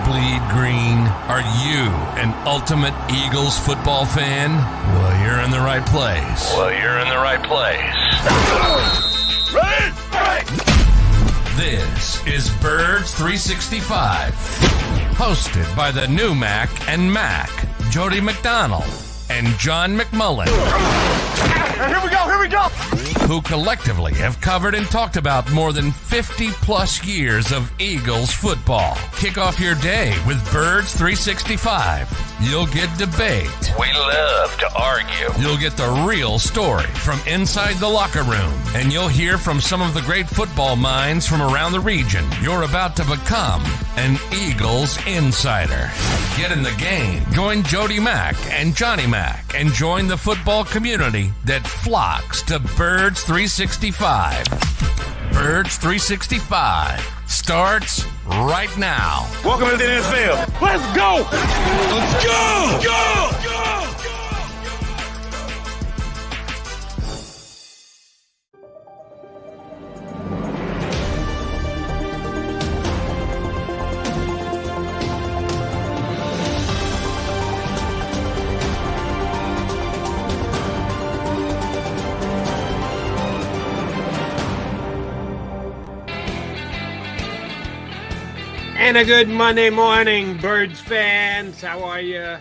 bleed green? Are you an ultimate Eagles football fan? Well, you're in the right place. Ready? This is Birds 365, hosted by the new Mac and Mac, Jody McDonald and John McMullen. Here we go! Who collectively have covered and talked about more than 50 plus years of Eagles football. Kick off your day with Birds 365. You'll get debate. We love to argue. You'll get the real story from inside the locker room. And you'll hear from some of the great football minds from around the region. You're about to become an Eagles insider. Get in the game. Join Jody Mack and Johnny Mack and join the football community that flocks to Birds 365. Birds 365 starts right now. Welcome to the NFL. Let's go! Let's go! Go! And a good Monday morning, Birds fans. How are you?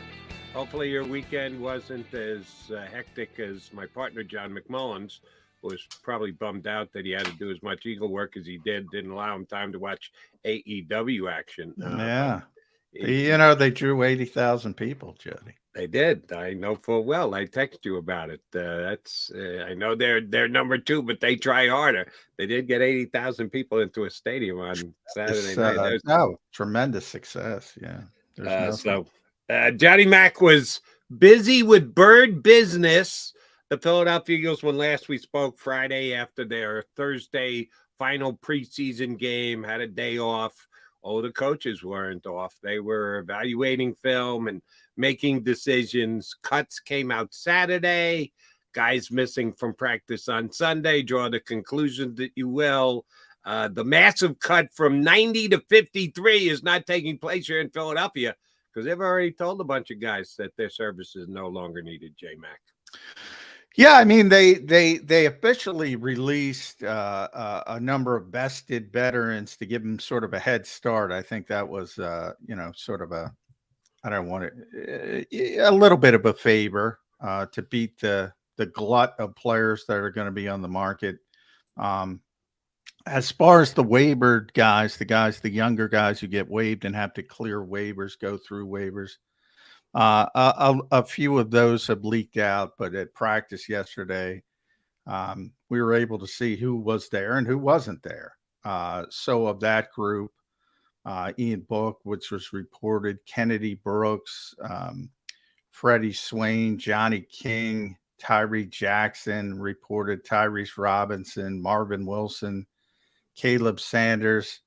Hopefully your weekend wasn't as hectic as my partner, John McMullen's, who was probably bummed out that he had to do as much Eagle work as he did. Didn't allow him time to watch AEW action. They drew 80,000 people, Jody. They did. I know full well. I text you about it. I know they're number two, but they try harder. They did get 80,000 people into a stadium on Saturday night. Tremendous success. Yeah. Johnny Mack was busy with bird business. The Philadelphia Eagles, when last we spoke Friday after their Thursday final preseason game, had a day off. Oh, the coaches weren't off. They were evaluating film and making decisions. Cuts came out Saturday. Guys missing from practice on Sunday. Draw the conclusion that you will. The massive cut from 90 to 53 is not taking place here in Philadelphia because they've already told a bunch of guys that their services no longer needed, J-Mac. Yeah, I mean, they officially released a number of vested veterans to give them sort of a head start. I think that was, sort of a little bit of a favor to beat the glut of players that are going to be on the market. As far as the waivered guys, the younger guys who get waived and have to clear waivers, go through waivers. A few of those have leaked out, but at practice yesterday, we were able to see who was there and who wasn't there. So of that group, Ian Book, which was reported, Kennedy Brooks, Freddie Swain, Johnny King, Tyree Jackson reported, Tyrese Robinson, Marvin Wilson, Caleb Sanders.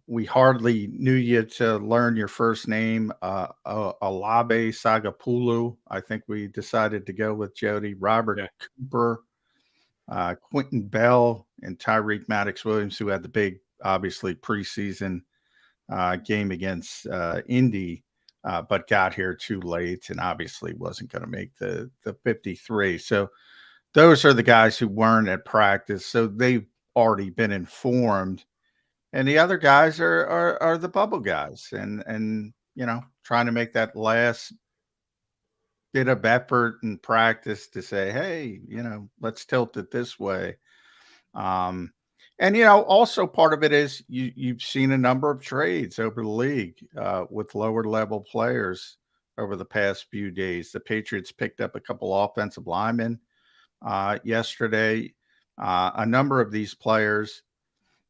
We hardly knew you to learn your first name. Alabe Sagapulu, I think we decided to go with Jody. Robert Cooper, Quentin Bell, and Tyreek Maddox-Williams, who had the big, obviously, preseason game against Indy, but got here too late and obviously wasn't going to make the 53. So those are the guys who weren't at practice. So they've already been informed. And the other guys are the bubble guys and trying to make that last bit of effort and practice to say, hey, let's tilt it this way. Also part of it is you've seen a number of trades over the league with lower level players over the past few days. The Patriots picked up a couple offensive linemen yesterday. A number of these players,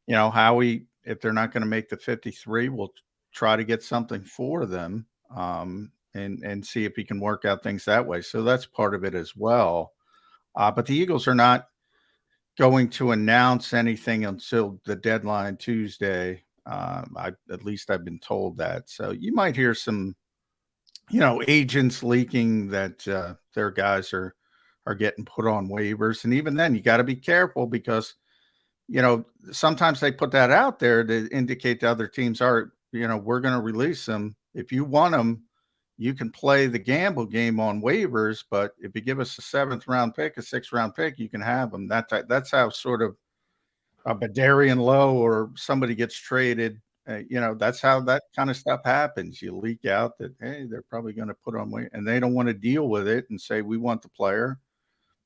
Howie, if they're not going to make the 53, we'll try to get something for them and see if he can work out things that way. So that's part of it as well. But the Eagles are not going to announce anything until the deadline Tuesday. At least I've been told that. So you might hear some, agents leaking that their guys are getting put on waivers. And even then, you got to be careful because, sometimes they put that out there to indicate to other teams, all right, we're going to release them. If you want them, you can play the gamble game on waivers, but if you give us a 7th round pick, a 6th round pick, you can have them. That's how sort of a Badarian Lowe or somebody gets traded. That's how that kind of stuff happens. You leak out that, hey, they're probably going to put on weight, and they don't want to deal with it and say, we want the player.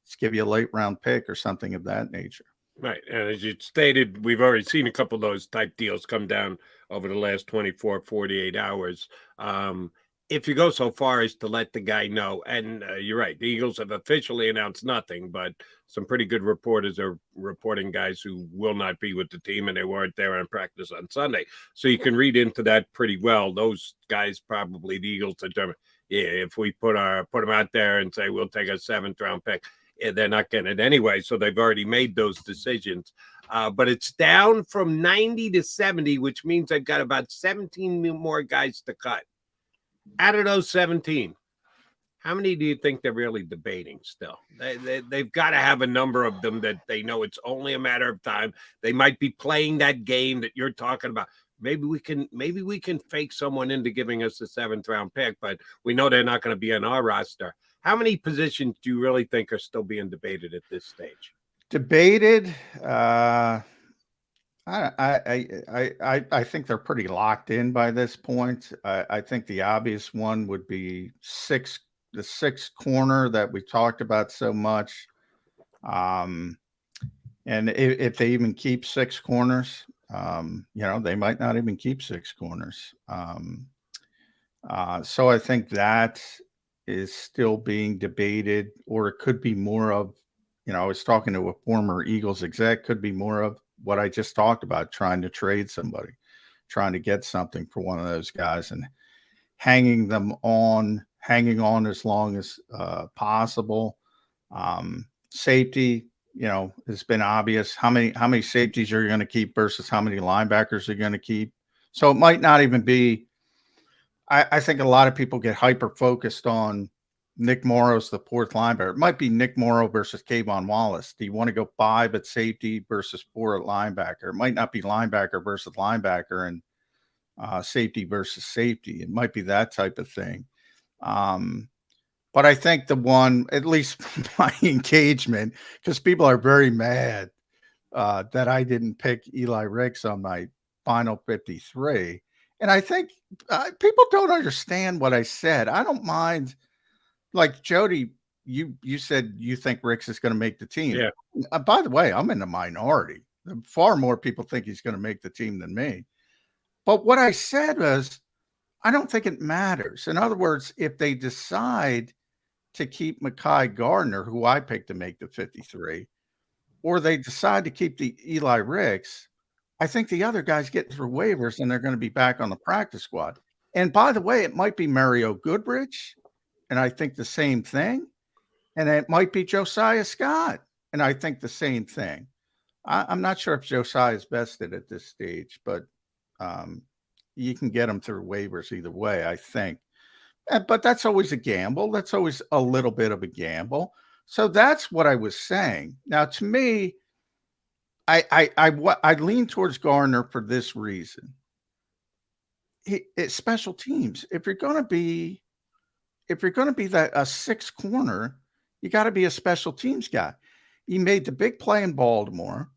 Let's give you a late round pick or something of that nature. Right. And as you stated, we've already seen a couple of those type deals come down over the last 24, 48 hours. If you go so far as to let the guy know, and you're right, the Eagles have officially announced nothing, but some pretty good reporters are reporting guys who will not be with the team, and they weren't there on practice on Sunday. So you can read into that pretty well. Those guys, probably the Eagles determine, if we put them out there and say we'll take a 7th round pick, they're not getting it anyway. So they've already made those decisions. But it's down from 90 to 70, which means they've got about 17 more guys to cut. Out of those 17, how many do you think they're really debating still? They've got to have a number of them that they know it's only a matter of time. They might be playing that game that you're talking about. Maybe we can fake someone into giving us a 7th round pick, but we know they're not going to be on our roster. How many positions do you really think are still being debated at this stage? Debated? I think they're pretty locked in by this point. I think the obvious one would be the 6th corner that we talked about so much. And if they even keep 6 corners, they might not even keep 6 corners. So I think that is still being debated, or it could be more of, I was talking to a former Eagles exec, could be more of what I just talked about, trying to trade somebody, trying to get something for one of those guys and hanging on as long as possible. Safety, it's been obvious how many safeties are you going to keep versus how many linebackers are going to keep. So it might not even be. I think a lot of people get hyper focused on Nick Morrow's the 4th linebacker. It might be Nick Morrow versus Kayvon Wallace. Do you want to go 5 at safety versus 4 at linebacker? It might not be linebacker versus linebacker and safety versus safety. It might be that type of thing. But I think the one, at least my engagement, because people are very mad that I didn't pick Eli Ricks on my final 53. And I think people don't understand what I said. I don't mind. Like Jody, you said you think Ricks is going to make the team. Yeah. By the way, I'm in the minority. Far more people think he's going to make the team than me. But what I said was, I don't think it matters. In other words, if they decide to keep Mekhi Gardner, who I picked to make the 53, or they decide to keep the Eli Ricks, I think the other guys get through waivers and they're going to be back on the practice squad. And by the way, it might be Mario Goodrich, and I think the same thing. And it might be Josiah Scott, and I think the same thing. I'm not sure if Josiah is vested at this stage, but you can get him through waivers either way, I think. But that's always a gamble. That's always a little bit of a gamble. So that's what I was saying. Now, to me, I lean towards Gardner for this reason. It's special teams. If you're going to be that a 6th corner, you got to be a special teams guy. He made the big play in Baltimore,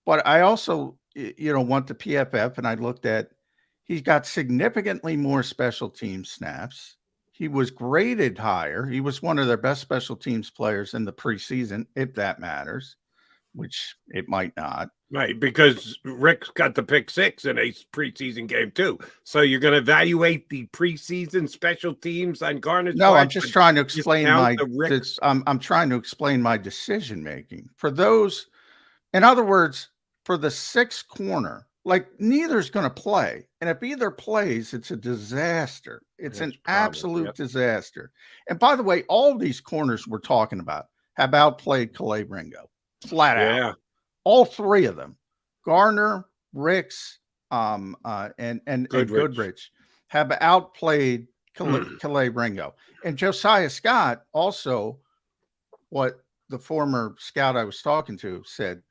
but I also want the PFF, and I looked at, he's got significantly more special team snaps. He was graded higher. He was one of their best special teams players in the preseason, if that matters, which it might not. Right, because Rick got the pick 6 in a preseason game too. So you're going to evaluate the preseason special teams on Garner's. No, I'm just trying to explain I'm trying to explain my decision making for those. In other words, for the 6th corner, like neither's going to play, and if either plays, it's a disaster. It's an absolute disaster. And by the way, all these corners we're talking about have outplayed Calais Ringo, flat out. All 3 of them, Gardner, Ricks, and Goodrich, have outplayed Calais Ringo. And Josiah Scott also, what the former scout I was talking to said,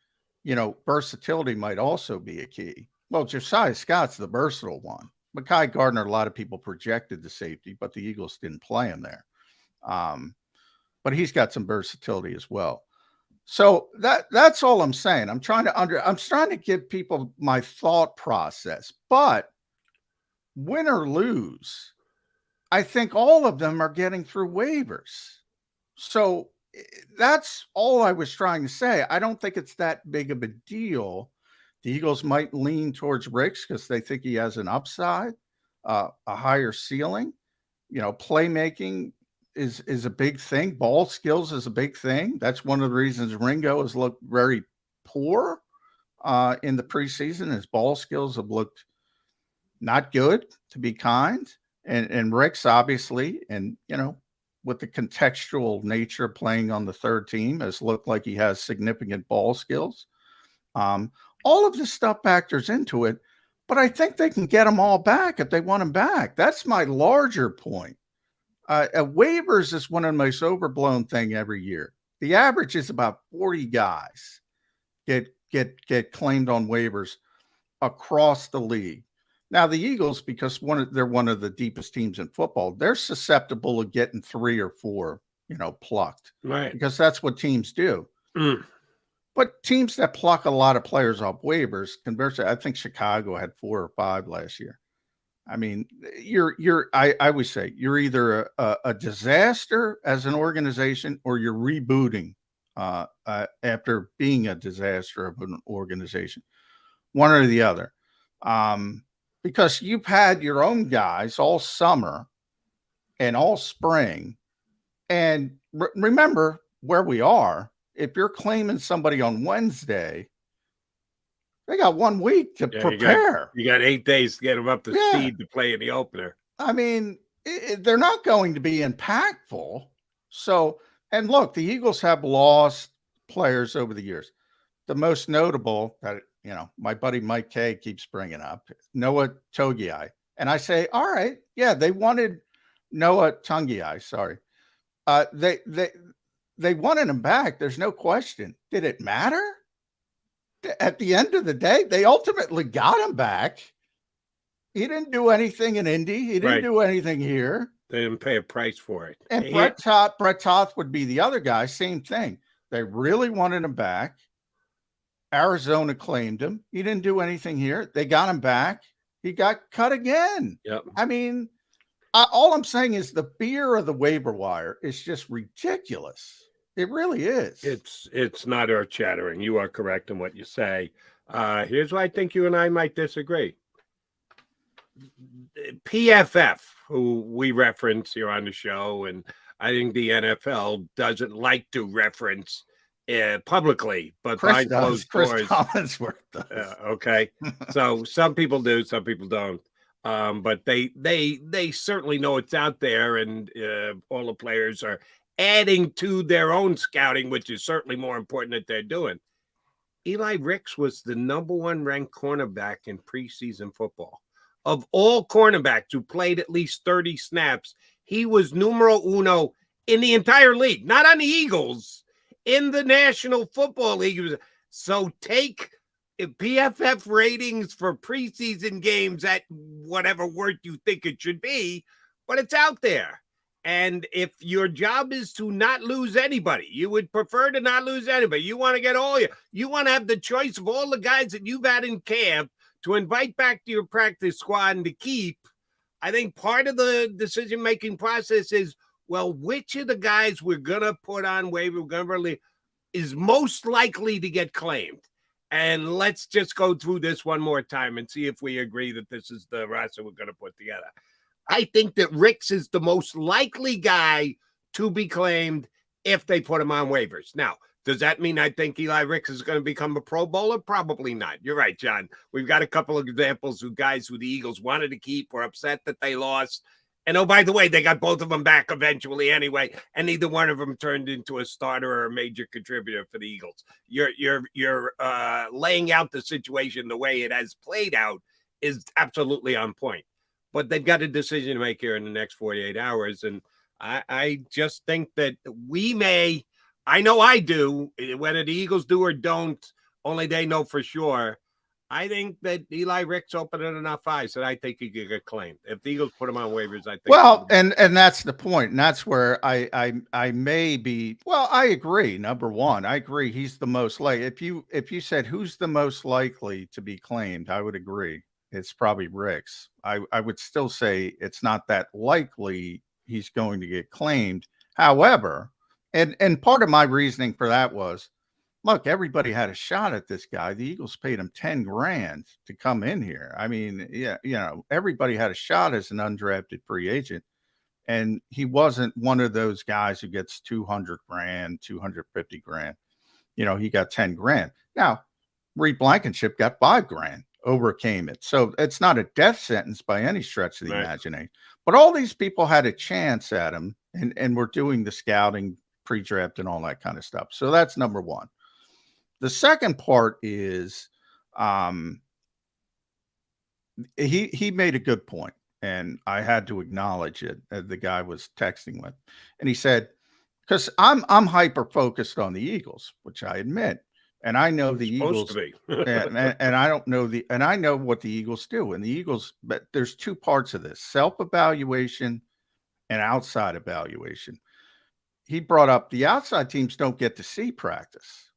versatility might also be a key. Well, Josiah Scott's the versatile one. Mekhi Gardner, a lot of people projected the safety, but the Eagles didn't play him there. But he's got some versatility as well. So that's all I'm saying. I'm trying to give people my thought process. But win or lose, I think all of them are getting through waivers. So that's all I was trying to say. I don't think it's that big of a deal. The Eagles might lean towards Ricks because they think he has an upside, a higher ceiling. Playmaking is a big thing. Ball skills is a big thing. That's one of the reasons Ringo has looked very poor in the preseason. His ball skills have looked not good, to be kind. And Ricks, obviously, and, with the contextual nature of playing on the third team, has looked like he has significant ball skills. All of this stuff factors into it, but I think they can get them all back if they want them back. That's my larger point. Waivers is one of the most overblown thing every year. The average is about 40 guys get claimed on waivers across the league. Now the Eagles, because they're one of the deepest teams in football, they're susceptible of getting 3 or 4, plucked, right? Because that's what teams do. Mm. But teams that pluck a lot of players off waivers, conversely, I think Chicago had 4 or 5 last year. I mean, I would say you're either a disaster as an organization or you're rebooting after being a disaster of an organization, one or the other. Because you've had your own guys all summer and all spring. And remember where we are. If you're claiming somebody on Wednesday, they got 1 week to prepare. You got 8 days to get them up to speed to play in the opener. I mean, they're not going to be impactful. So, and look, the Eagles have lost players over the years. The most notable that, my buddy Mike Kay keeps bringing up, Noah Togiai. And I say, all right, yeah, they wanted Noah Tungiai, sorry. They wanted him back. There's no question. Did it matter? At the end of the day, they ultimately got him back. He didn't do anything in Indy. He didn't do anything here. They didn't pay a price for it. And Brett Toth would be the other guy. Same thing. They really wanted him back. Arizona claimed him. He didn't do anything here. They got him back. He got cut again. Yep. I mean, all I'm saying is the fear of the waiver wire is just ridiculous. It really is. It's not earth-shattering. You are correct in what you say. Here's why I think you and I might disagree. PFF, who we reference here on the show, and I think the NFL doesn't like to reference publicly, but behind closed doors. Chris Collinsworth does. Okay. So some people do, some people don't. But they certainly know it's out there, and all the players are adding to their own scouting, which is certainly more important that they're doing. Eli Ricks was the #1 ranked cornerback in preseason football. Of all cornerbacks who played at least 30 snaps, he was numero uno in the entire league, not on the Eagles, in the National Football League. So take PFF ratings for preseason games at whatever word you think it should be, but it's out there. And if your job is to not lose anybody, you would prefer to not lose anybody. You want to get you want to have the choice of all the guys that you've had in camp to invite back to your practice squad and to keep. I think part of the decision-making process is, well, which of the guys we're going to put on waiver, we're going to release, is most likely to get claimed. And let's just go through this one more time and see if we agree that this is the roster we're going to put together. I think that Ricks is the most likely guy to be claimed if they put him on waivers. Now, does that mean I think Eli Ricks is going to become a Pro Bowler? Probably not. You're right, John. We've got a couple of examples of guys who the Eagles wanted to keep, were upset that they lost. And oh, by the way, they got both of them back eventually anyway, and neither one of them turned into a starter or a major contributor for the Eagles. You're laying out the situation the way it has played out is absolutely on point. But they've got a decision to make here in the next 48 hours, and I just think that we may. I know I do. Whether the Eagles do or don't, only they know for sure. I think that Eli Rick's opening enough eyes that I think he could get claimed. If the Eagles put him on waivers, I think. Well, and that's the point, and that's where I may be. Well, I agree. Number one, I agree. He's the most likely. If you said who's the most likely to be claimed, I would agree. It's probably Rick's. I would still say it's not that likely he's going to get claimed. However, and part of my reasoning for that was, look, everybody had a shot at this guy. The Eagles paid him 10 grand to come in here. I mean, yeah, everybody had a shot as an undrafted free agent. And he wasn't one of those guys who gets 200 grand, 250 grand. He got 10 grand. Now, Reed Blankenship got 5 grand, overcame it. So it's not a death sentence by any stretch of the imagination. But all these people had a chance at him, and we're doing the scouting, pre-draft, and all that kind of stuff. So that's number one. The second part is he made a good point, and I had to acknowledge it. The guy was texting with, and he said, because I'm hyper focused on the Eagles, which I admit, and I know the Eagles, and I don't know and I know what the Eagles do, and the Eagles, but there's two parts of this: self-evaluation and outside evaluation. He brought up the outside teams don't get to see practice.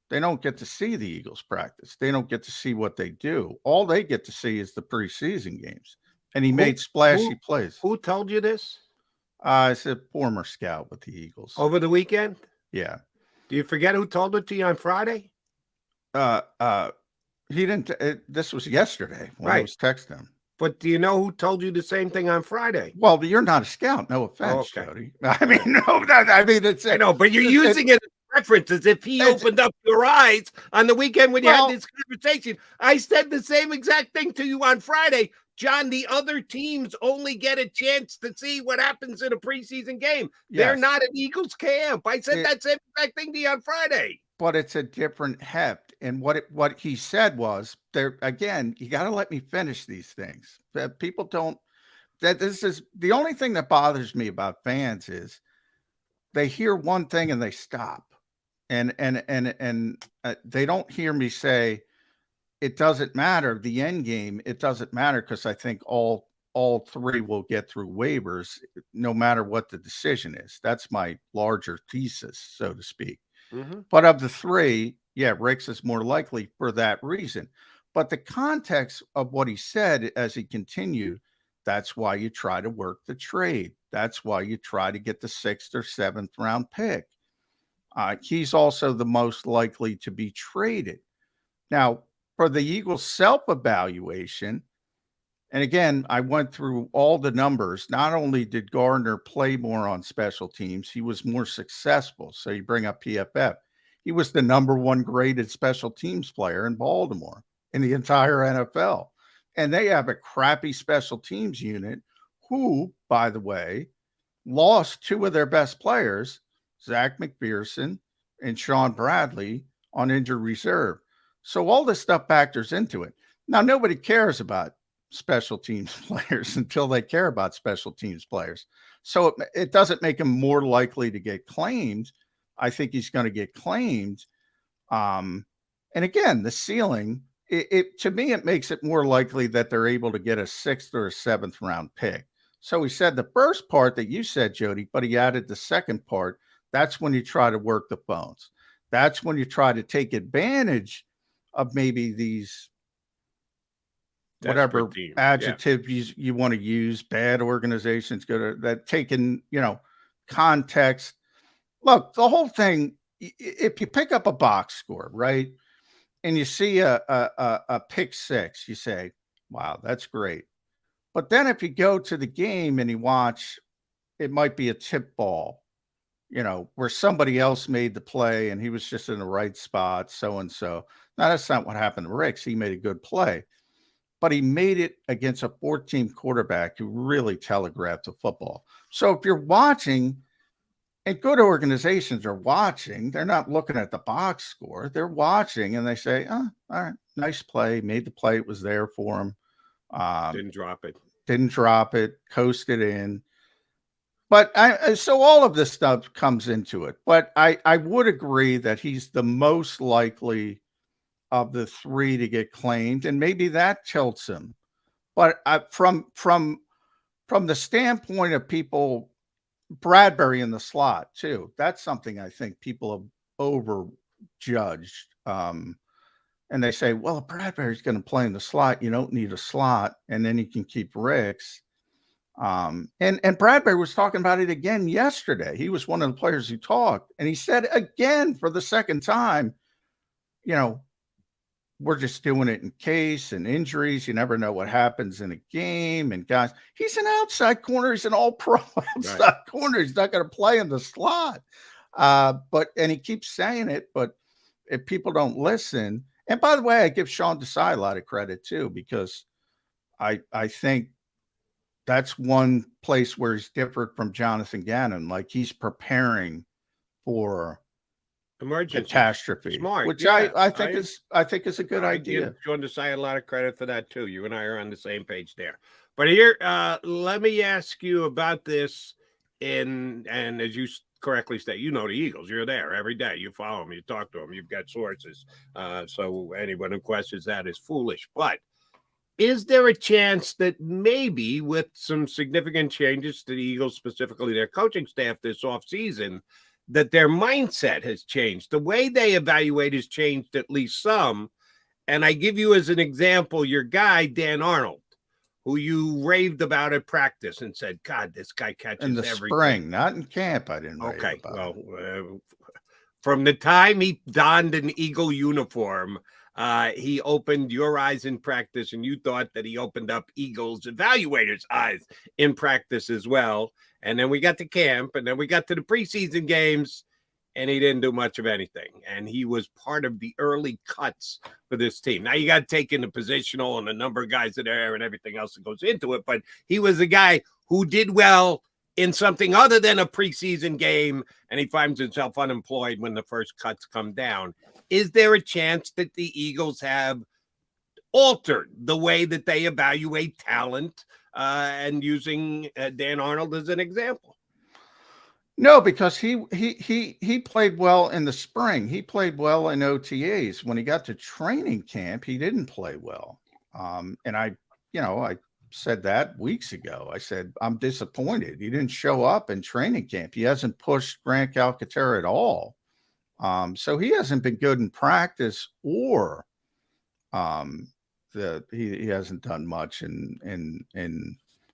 They don't get to see the Eagles practice. They don't get to see what they do. All they get to see is the preseason games. And he made splashy plays. Who told you this? It's a former scout with the Eagles. Over the weekend? Yeah. Do you forget who told it to you on Friday? He didn't. This was yesterday when I was texting him. But do you know who told you the same thing on Friday? Well, you're not a scout. No offense, Jody. I mean, no. I mean, it's. I know, but you're using it as reference as if he opened up your eyes on the weekend when you had this conversation. I said the same exact thing to you on Friday. John, the other teams only get a chance to see what happens in a preseason game. Yes. They're not an Eagles camp. I said that same exact thing to you on Friday. But it's a different heft. And what he said was, there again, you got to let me finish these things. People don't. This is the only thing that bothers me about fans is they hear one thing and they stop, and they don't hear me say it doesn't matter. The end game, it doesn't matter because I think all three will get through waivers no matter what the decision is. That's my larger thesis, so to speak. Mm-hmm. But of the three, yeah, Rick's is more likely for that reason. But the context of what he said as he continued, that's why you try to work the trade. That's why you try to get the 6th or 7th round pick. He's also the most likely to be traded. Now, for the Eagles self-evaluation, and again, I went through all the numbers. Not only did Gardner play more on special teams, he was more successful. So you bring up PFF. He was the number 1 graded special teams player in Baltimore in the entire NFL. And they have a crappy special teams unit who, by the way, lost 2 of their best players, Zach McPherson and Sean Bradley, on injured reserve. So all this stuff factors into it. Now, nobody cares about special teams players until they care about special teams players. So it doesn't make him more likely to get claimed. I think he's going to get claimed. And again, the ceiling, to me, it makes it more likely that they're able to get a 6th or a 7th round pick. So he said the first part that you said, Jody, but he added the second part. That's when you try to work the phones. That's when you try to take advantage of maybe these whatever adjectives you want to use, bad organizations, that taken, context. Look, the whole thing, if you pick up a box score, right, and you see a pick 6, you say, wow, that's great. But then if you go to the game and you watch, it might be a tip ball, where somebody else made the play and he was just in the right spot, so-and-so. Now, that's not what happened to Ricks. He made a good play. But he made it against a 4-team quarterback who really telegraphed the football. So if you're watching, and good organizations are watching, they're not looking at the box score. They're watching and they say, all right, nice play, made the play. It was there for him. Didn't drop it, coasted in. But so all of this stuff comes into it. But I would agree that he's the most likely of the 3 to get claimed, and maybe that tilts him. But from the standpoint of people, Bradbury in the slot too, that's something I think people have overjudged. And they say, well, if Bradbury's going to play in the slot, you don't need a slot, and then you can keep Ricks. And Bradbury was talking about it again yesterday. He was one of the players who talked, and he said again for the second time, we're just doing it in case and injuries. You never know what happens in a game. And guys, he's an outside corner. He's an all-pro outside corner. He's not going to play in the slot. And he keeps saying it, but if people don't listen, and by the way, I give Sean Desai a lot of credit too, because I think that's one place where he's different from Jonathan Gannon. Like, he's preparing for emergency catastrophe, smart, which yeah. I think is a good idea. John Desai a lot of credit for that too. You and I are on the same page there. But here, let me ask you about this. And as you correctly state, the Eagles. You're there every day. You follow them. You talk to them. You've got sources. So anyone who questions that is foolish. But is there a chance that maybe with some significant changes to the Eagles, specifically their coaching staff this offseason, that their mindset has changed? The way they evaluate has changed at least some. And I give you as an example your guy, Dan Arnold, who you raved about at practice and said, God, this guy catches in the everything. Spring, not in camp. I didn't. Okay, well, from the time he donned an Eagle uniform, he opened your eyes in practice, and you thought that he opened up Eagles evaluators' eyes in practice as well. And then we got to camp, and then we got to the preseason games, and he didn't do much of anything. And he was part of the early cuts for this team. Now, you got to take in the positional and the number of guys that are there and everything else that goes into it, but he was a guy who did well in something other than a preseason game, and he finds himself unemployed when the first cuts come down. Is there a chance that the Eagles have altered the way that they evaluate talent, and using Dan Arnold as an example? No, because he played well in the spring. He played well in OTAs. When he got to training camp, he didn't play well. And I said that weeks ago. I said, I'm disappointed. He didn't show up in training camp. He hasn't pushed Grant Calcaterra at all. So he hasn't been good in practice, or he hasn't done much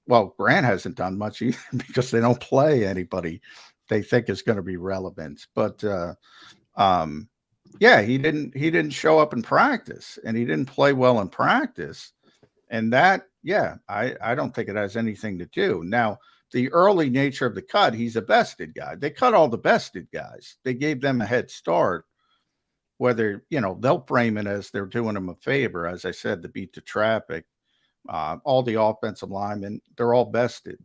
well, Grant hasn't done much either, because they don't play anybody they think is going to be relevant. But he didn't show up in practice, and he didn't play well in practice. And that, I don't think it has anything to do. Now, the early nature of the cut, he's a vested guy. They cut all the vested guys. They gave them a head start. Whether, they'll frame it as they're doing them a favor, as I said, to beat the traffic. All the offensive linemen, they're all vested.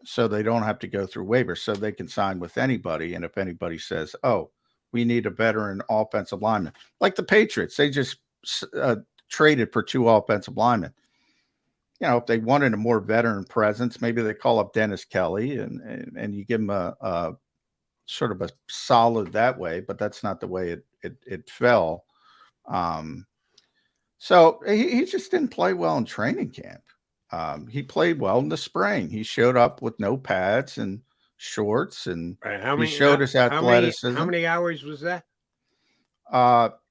So they don't have to go through waivers, so they can sign with anybody. And if anybody says, oh, we need a veteran offensive lineman, like the Patriots, they just traded for 2 offensive linemen. If they wanted a more veteran presence, maybe they call up Dennis Kelly and you give him a sort of a solid that way, but that's not the way it fell. So he just didn't play well in training camp. He played well in the spring. He showed up with no pads and shorts, and he showed his athleticism. How many hours was that?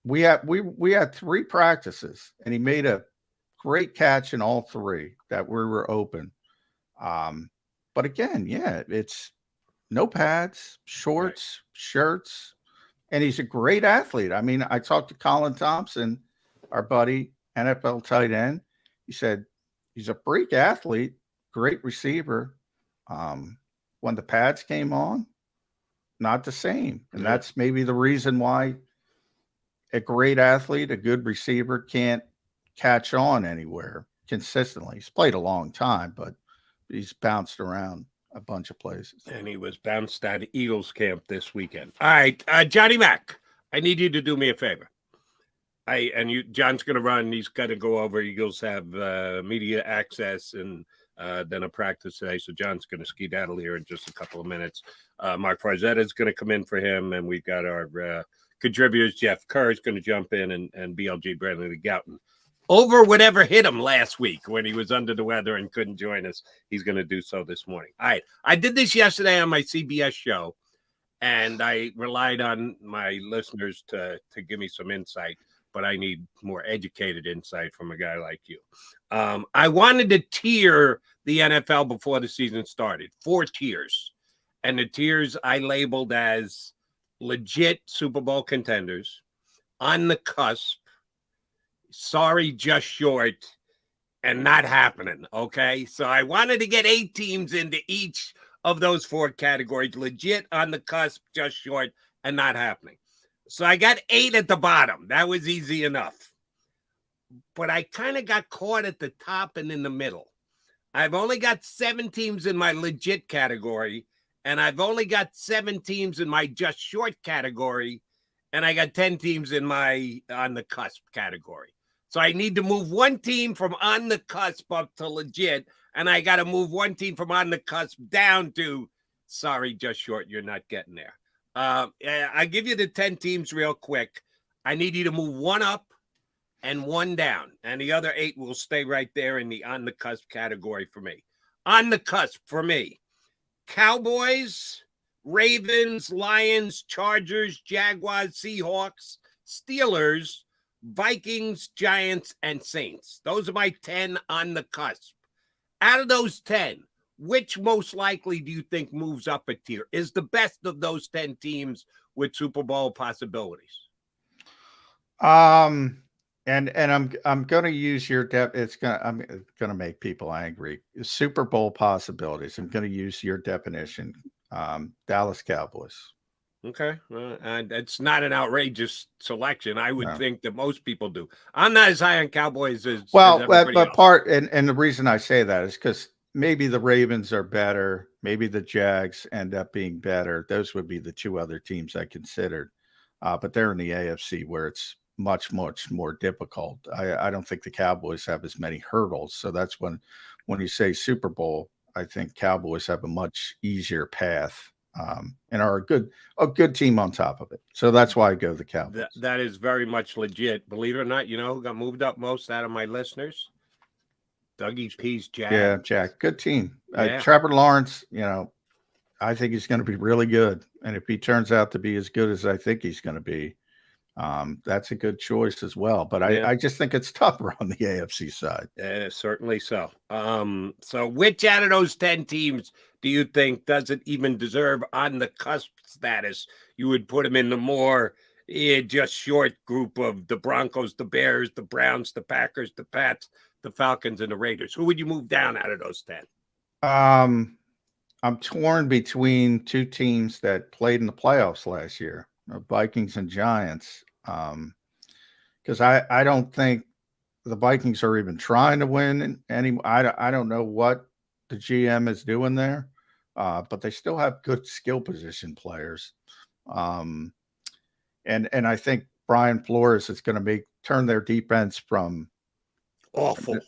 We had 3 practices, and he made a great catch in all 3 that we were open. But again, it's no pads, shorts, shirts, and he's a great athlete. I mean, I talked to Colin Thompson, our buddy, NFL tight end. He said he's a freak athlete, great receiver. When the pads came on, not the same. And that's maybe the reason why a great athlete, a good receiver, can't catch on anywhere consistently. He's played a long time, but he's bounced around a bunch of places. And he was bounced out of Eagles camp this weekend. All right, Johnny Mac, I need you to do me a favor. John's going to run. He's got to go over. Eagles have media access and then a practice today. So John's going to skedaddle here in just a couple of minutes. Mark Farzetta is going to come in for him, and we've got our contributors. Jeff Kerr is going to jump in, and BLG Bradley Gouton over whatever hit him last week when he was under the weather and couldn't join us. He's going to do so this morning. All right. I did this yesterday on my CBS show, and I relied on my listeners to give me some insight, but I need more educated insight from a guy like you. I wanted to tier the NFL before the season started, 4 tiers. And the tiers I labeled as legit Super Bowl contenders, on the cusp, sorry, just short, and not happening. Okay. So I wanted to get 8 teams into each of those 4 categories: legit, on the cusp, just short, and not happening. So I got 8 at the bottom. That was easy enough. But I kind of got caught at the top and in the middle. I've only got 7 teams in my legit category, and I've only got 7 teams in my just short category, and I got 10 teams in my on the cusp category. So I need to move 1 team from on the cusp up to legit, and I got to move 1 team from on the cusp down to sorry, just short. You're not getting there. I give you the 10 teams real quick. I need you to move 1 up and 1 down, and the other 8 will stay right there in the on the cusp category for me. On the cusp for me: Cowboys, Ravens, Lions, Chargers, Jaguars, Seahawks, Steelers, Vikings, Giants, and Saints. Those are my 10 on the cusp. Out of those 10, which most likely do you think moves up a tier, is the best of those 10 teams with Super Bowl possibilities? And I'm going to use your I'm going to make people angry. Super Bowl possibilities. I'm going to use your definition. Dallas Cowboys. Okay. And it's not an outrageous selection. I would think that most people do. I'm not as high on Cowboys as everybody else. Part and the reason I say that is because maybe the Ravens are better. Maybe the Jags end up being better. Those would be the 2 other teams I considered. But they're in the AFC where it's much, much more difficult. I don't think the Cowboys have as many hurdles. So that's when you say Super Bowl, I think Cowboys have a much easier path and are a good team on top of it. So that's why I go the Cowboys. That is very much legit. Believe it or not, you know who got moved up most out of my listeners? Dougie P's Jack. Yeah, Jack. Good team. Trevor Lawrence, I think he's going to be really good. And if he turns out to be as good as I think he's going to be, that's a good choice as well. But I just think it's tougher on the AFC side. Certainly so. So which out of those 10 teams do you think doesn't even deserve on the cusp status? You would put them in the more just short group of the Broncos, the Bears, the Browns, the Packers, the Pats, the Falcons, and the Raiders. Who would you move down out of those 10? I'm torn between 2 teams that played in the playoffs last year, Vikings and Giants. Because I don't think the Vikings are even trying to win any. I don't know what the GM is doing there, but they still have good skill position players. And I think Brian Flores is going to turn their defense from awful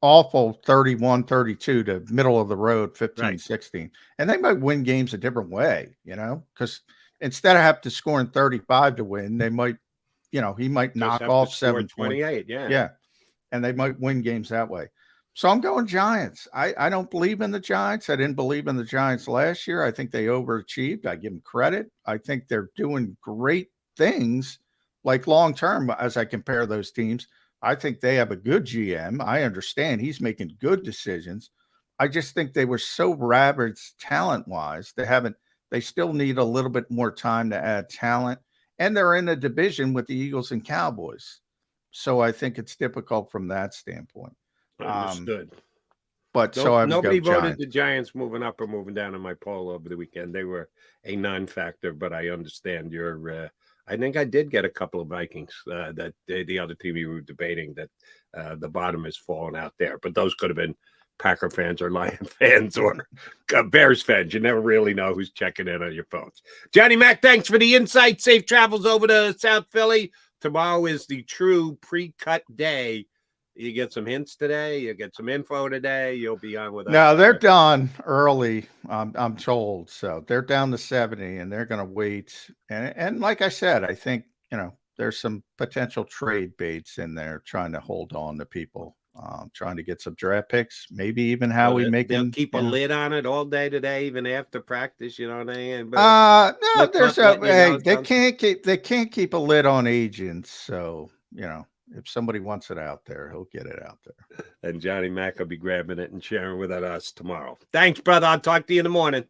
31-32 to middle of the road 15-16. And they might win games a different way, because instead of having to score in 35 to win, they might, he might knock off 7-28. Yeah. And they might win games that way. So I'm going Giants. I don't believe in the Giants. I didn't believe in the Giants last year. I think they overachieved. I give them credit. I think they're doing great things, like long-term, as I compare those teams. I think they have a good GM. I understand he's making good decisions. I just think they were so ravaged talent-wise. They still need a little bit more time to add talent. And they're in a division with the Eagles and Cowboys. So I think it's difficult from that standpoint. Understood. But nobody voted the Giants moving up or moving down in my poll over the weekend. They were a non-factor, but I understand your I think I did get a couple of Vikings that the other team you were debating that the bottom has fallen out there. But those could have been Packer fans or Lion fans or Bears fans. You never really know who's checking in on your phones. Johnny Mac, thanks for the insight. Safe travels over to South Philly. Tomorrow is the true pre-cut day. You get some hints today. You get some info today. You'll be on with us. No, they're done early. I'm told. So they're down to 70, and they're going to wait. And like I said, I think there's some potential trade baits in there trying to hold on to people, trying to get some draft picks, maybe even how we make they'll them keep a lid on it all day today, even after practice. You know what I mean? No, there's Hey, they can't keep a lid on agents. So, if somebody wants it out there, he'll get it out there. And Johnny Mac will be grabbing it and sharing with us tomorrow. Thanks, brother. I'll talk to you in the morning.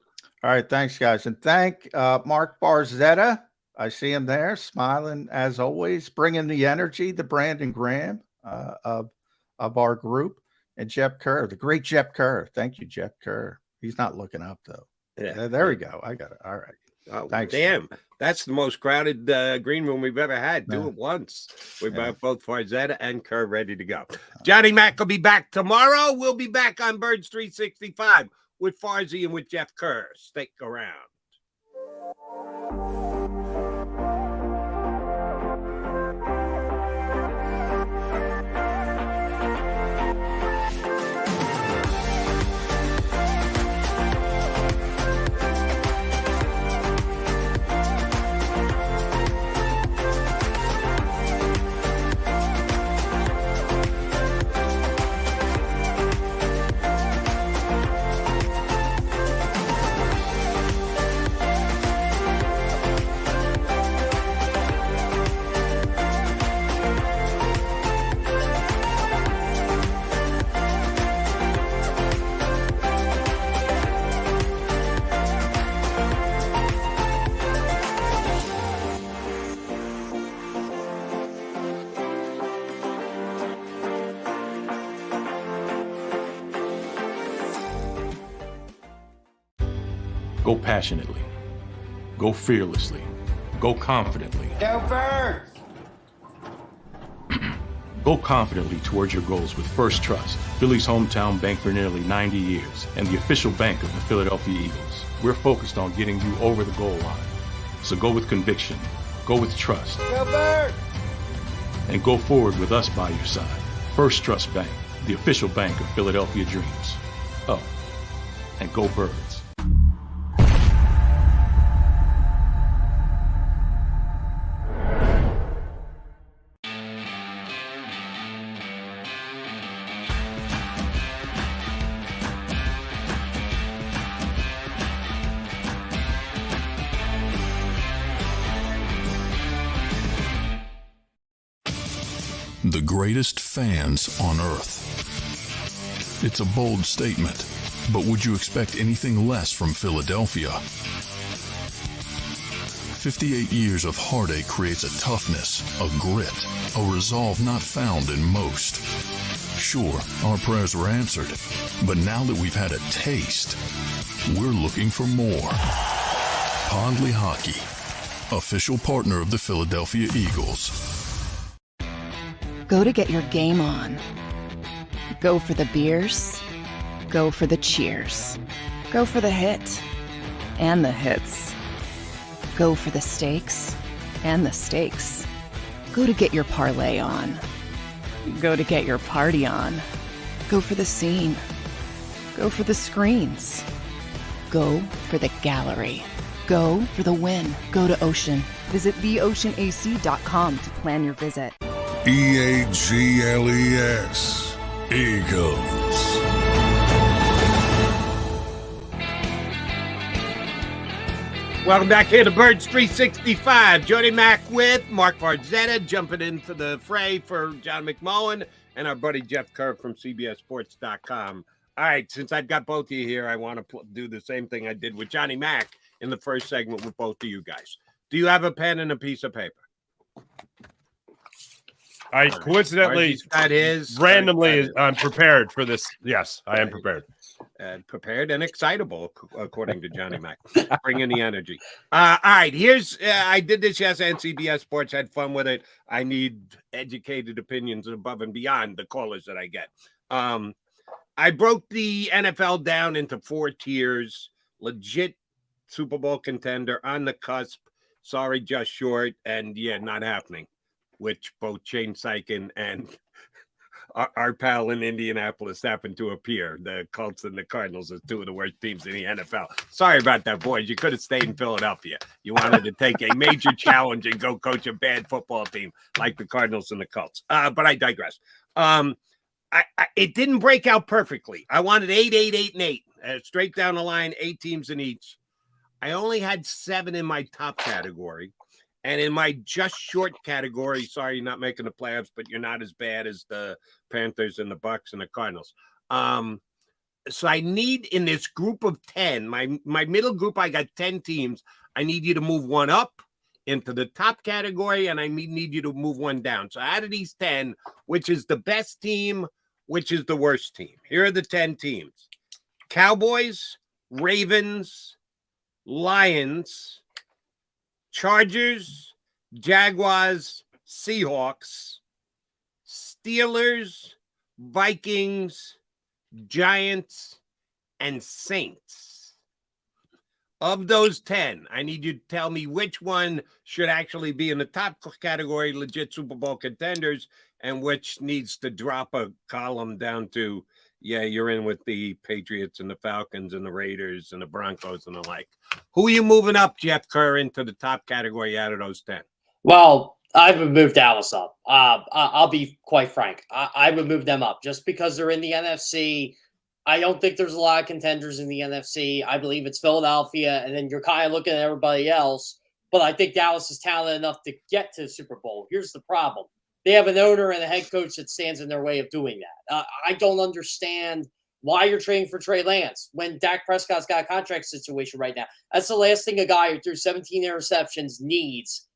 All right. Thanks, guys. And thank Mark Barzetta. I see him there smiling as always, bringing the energy, the Brandon Graham of our group, and Jeff Kerr, the great Jeff Kerr. Thank you, Jeff Kerr. He's not looking up though. Yeah, there we go. I got it. All right. Oh, thanks. Damn, that's the most crowded green room we've ever had. Do it once. We've got both Farzetta and Kerr ready to go. Johnny Mac will be back tomorrow. We'll be back on Birds 365 with Farzy and with Jeff Kerr. Stick around. Go passionately. Go fearlessly. Go confidently. Go Birds! Go confidently towards your goals with First Trust, Philly's hometown bank for nearly 90 years, and the official bank of the Philadelphia Eagles. We're focused on getting you over the goal line. So go with conviction. Go with trust. Go Birds! And go forward with us by your side. First Trust Bank, the official bank of Philadelphia dreams. Oh, and go Birds. The greatest fans on earth. It's a bold statement, but would you expect anything less from Philadelphia? 58 years of heartache creates a toughness, a grit, a resolve not found in most. Sure, our prayers were answered, but now that we've had a taste, we're looking for more. Pondley Hockey, official partner of the Philadelphia Eagles. Go to get your game on. Go for the beers. Go for the cheers. Go for the hit and the hits. Go for the stakes and the stakes. Go to get your parlay on. Go to get your party on. Go for the scene. Go for the screens. Go for the gallery. Go for the win. Go to Ocean. Visit theoceanac.com to plan your visit. EAGLES, Eagles. Welcome back here to Birds 365. Johnny Mac with Mark Farzetta jumping into the fray for John McMullen and our buddy Jeff Kerr from CBSSports.com. All right, since I've got both of you here, I want to do the same thing I did with Johnny Mac in the first segment with both of you guys. Do you have a pen and a piece of paper? I coincidentally randomly I'm prepared for this. Yes, I am prepared. Prepared and excitable, according to Johnny Mac. Bringing the energy. All right, here's I did this yesterday on CBS Sports, had fun with it. I need educated opinions above and beyond the callers that I get. I broke the NFL down into 4 tiers: legit Super Bowl contender, on the cusp, sorry, just short, and yeah, not happening, which both Shane Sykin and our pal in Indianapolis happened to appear. The Colts and the Cardinals are two of the worst teams in the NFL. Sorry about that, boys. You could have stayed in Philadelphia. You wanted to take a major challenge and go coach a bad football team like the Cardinals and the Colts. But I digress. It didn't break out perfectly. I wanted 8, 8, 8, and 8. Straight down the line, 8 teams in each. I only had 7 in my top category. And in my just short category, sorry, you're not making the playoffs, but you're not as bad as the Panthers and the Bucks and the Cardinals. So I need in this group of 10, my middle group, I got 10 teams. I need you to move one up into the top category, and I need you to move one down. So out of these 10, which is the best team, which is the worst team? Here are the 10 teams: Cowboys, Ravens, Lions, Chargers, Jaguars, Seahawks, Steelers, Vikings, Giants, and Saints. Of those 10, I need you to tell me which one should actually be in the top category, legit Super Bowl contenders, and which needs to drop a column down to, yeah, you're in with the Patriots and the Falcons and the Raiders and the Broncos and the like. Who are you moving up, Jeff Kerr, into the top category out of those 10? Well, I would move Dallas up. I'll be quite frank. I would move them up just because they're in the NFC. I don't think there's a lot of contenders in the NFC. I believe it's Philadelphia, and then you're kind of looking at everybody else. But I think Dallas is talented enough to get to the Super Bowl. Here's the problem. They have an owner and a head coach that stands in their way of doing that. I don't understand why you're trading for Trey Lance when Dak Prescott's got a contract situation right now. That's the last thing a guy who threw 17 interceptions needs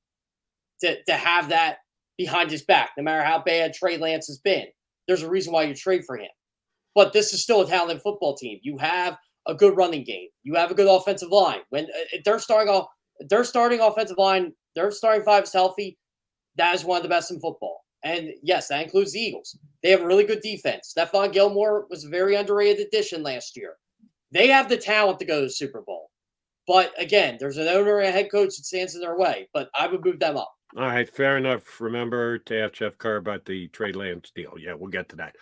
to have that behind his back, no matter how bad Trey Lance has been. There's a reason why you trade for him. But this is still a talented football team. You have a good running game. You have a good offensive line. When they're starting offensive line, their starting five is healthy. That is one of the best in football. And yes, that includes the Eagles. They have a really good defense. Stephon Gilmore was a very underrated addition last year. They have the talent to go to the Super Bowl. But again, there's an owner and a head coach that stands in their way. But I would move them up. All right, fair enough. Remember to ask Jeff Kerr about the Trey Lance deal. Yeah, we'll get to that.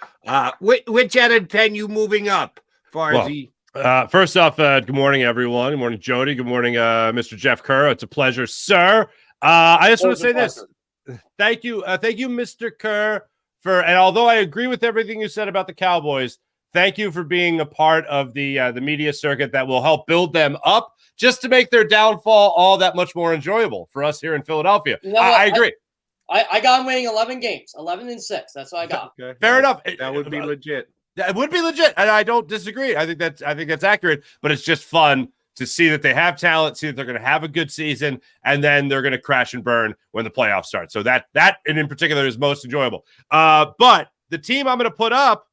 Which out of 10 you moving up? First off, good morning, everyone. Good morning, Jody. Good morning, Mr. Jeff Kerr. It's a pleasure, sir. I just want to say this. Thank you, Mr. Kerr, and although I agree with everything you said about the Cowboys, thank you for being a part of the media circuit that will help build them up just to make their downfall all that much more enjoyable for us here in Philadelphia. You know I agree. I got them winning 11 games, 11-6. That's what I got. Okay. Fair enough. That would be legit. It would be legit, and I don't disagree. I think that's accurate, but it's just fun to see that they have talent, see that they're going to have a good season, and then they're going to crash and burn when the playoffs start. So that and in particular is most enjoyable. But the team I'm going to put up,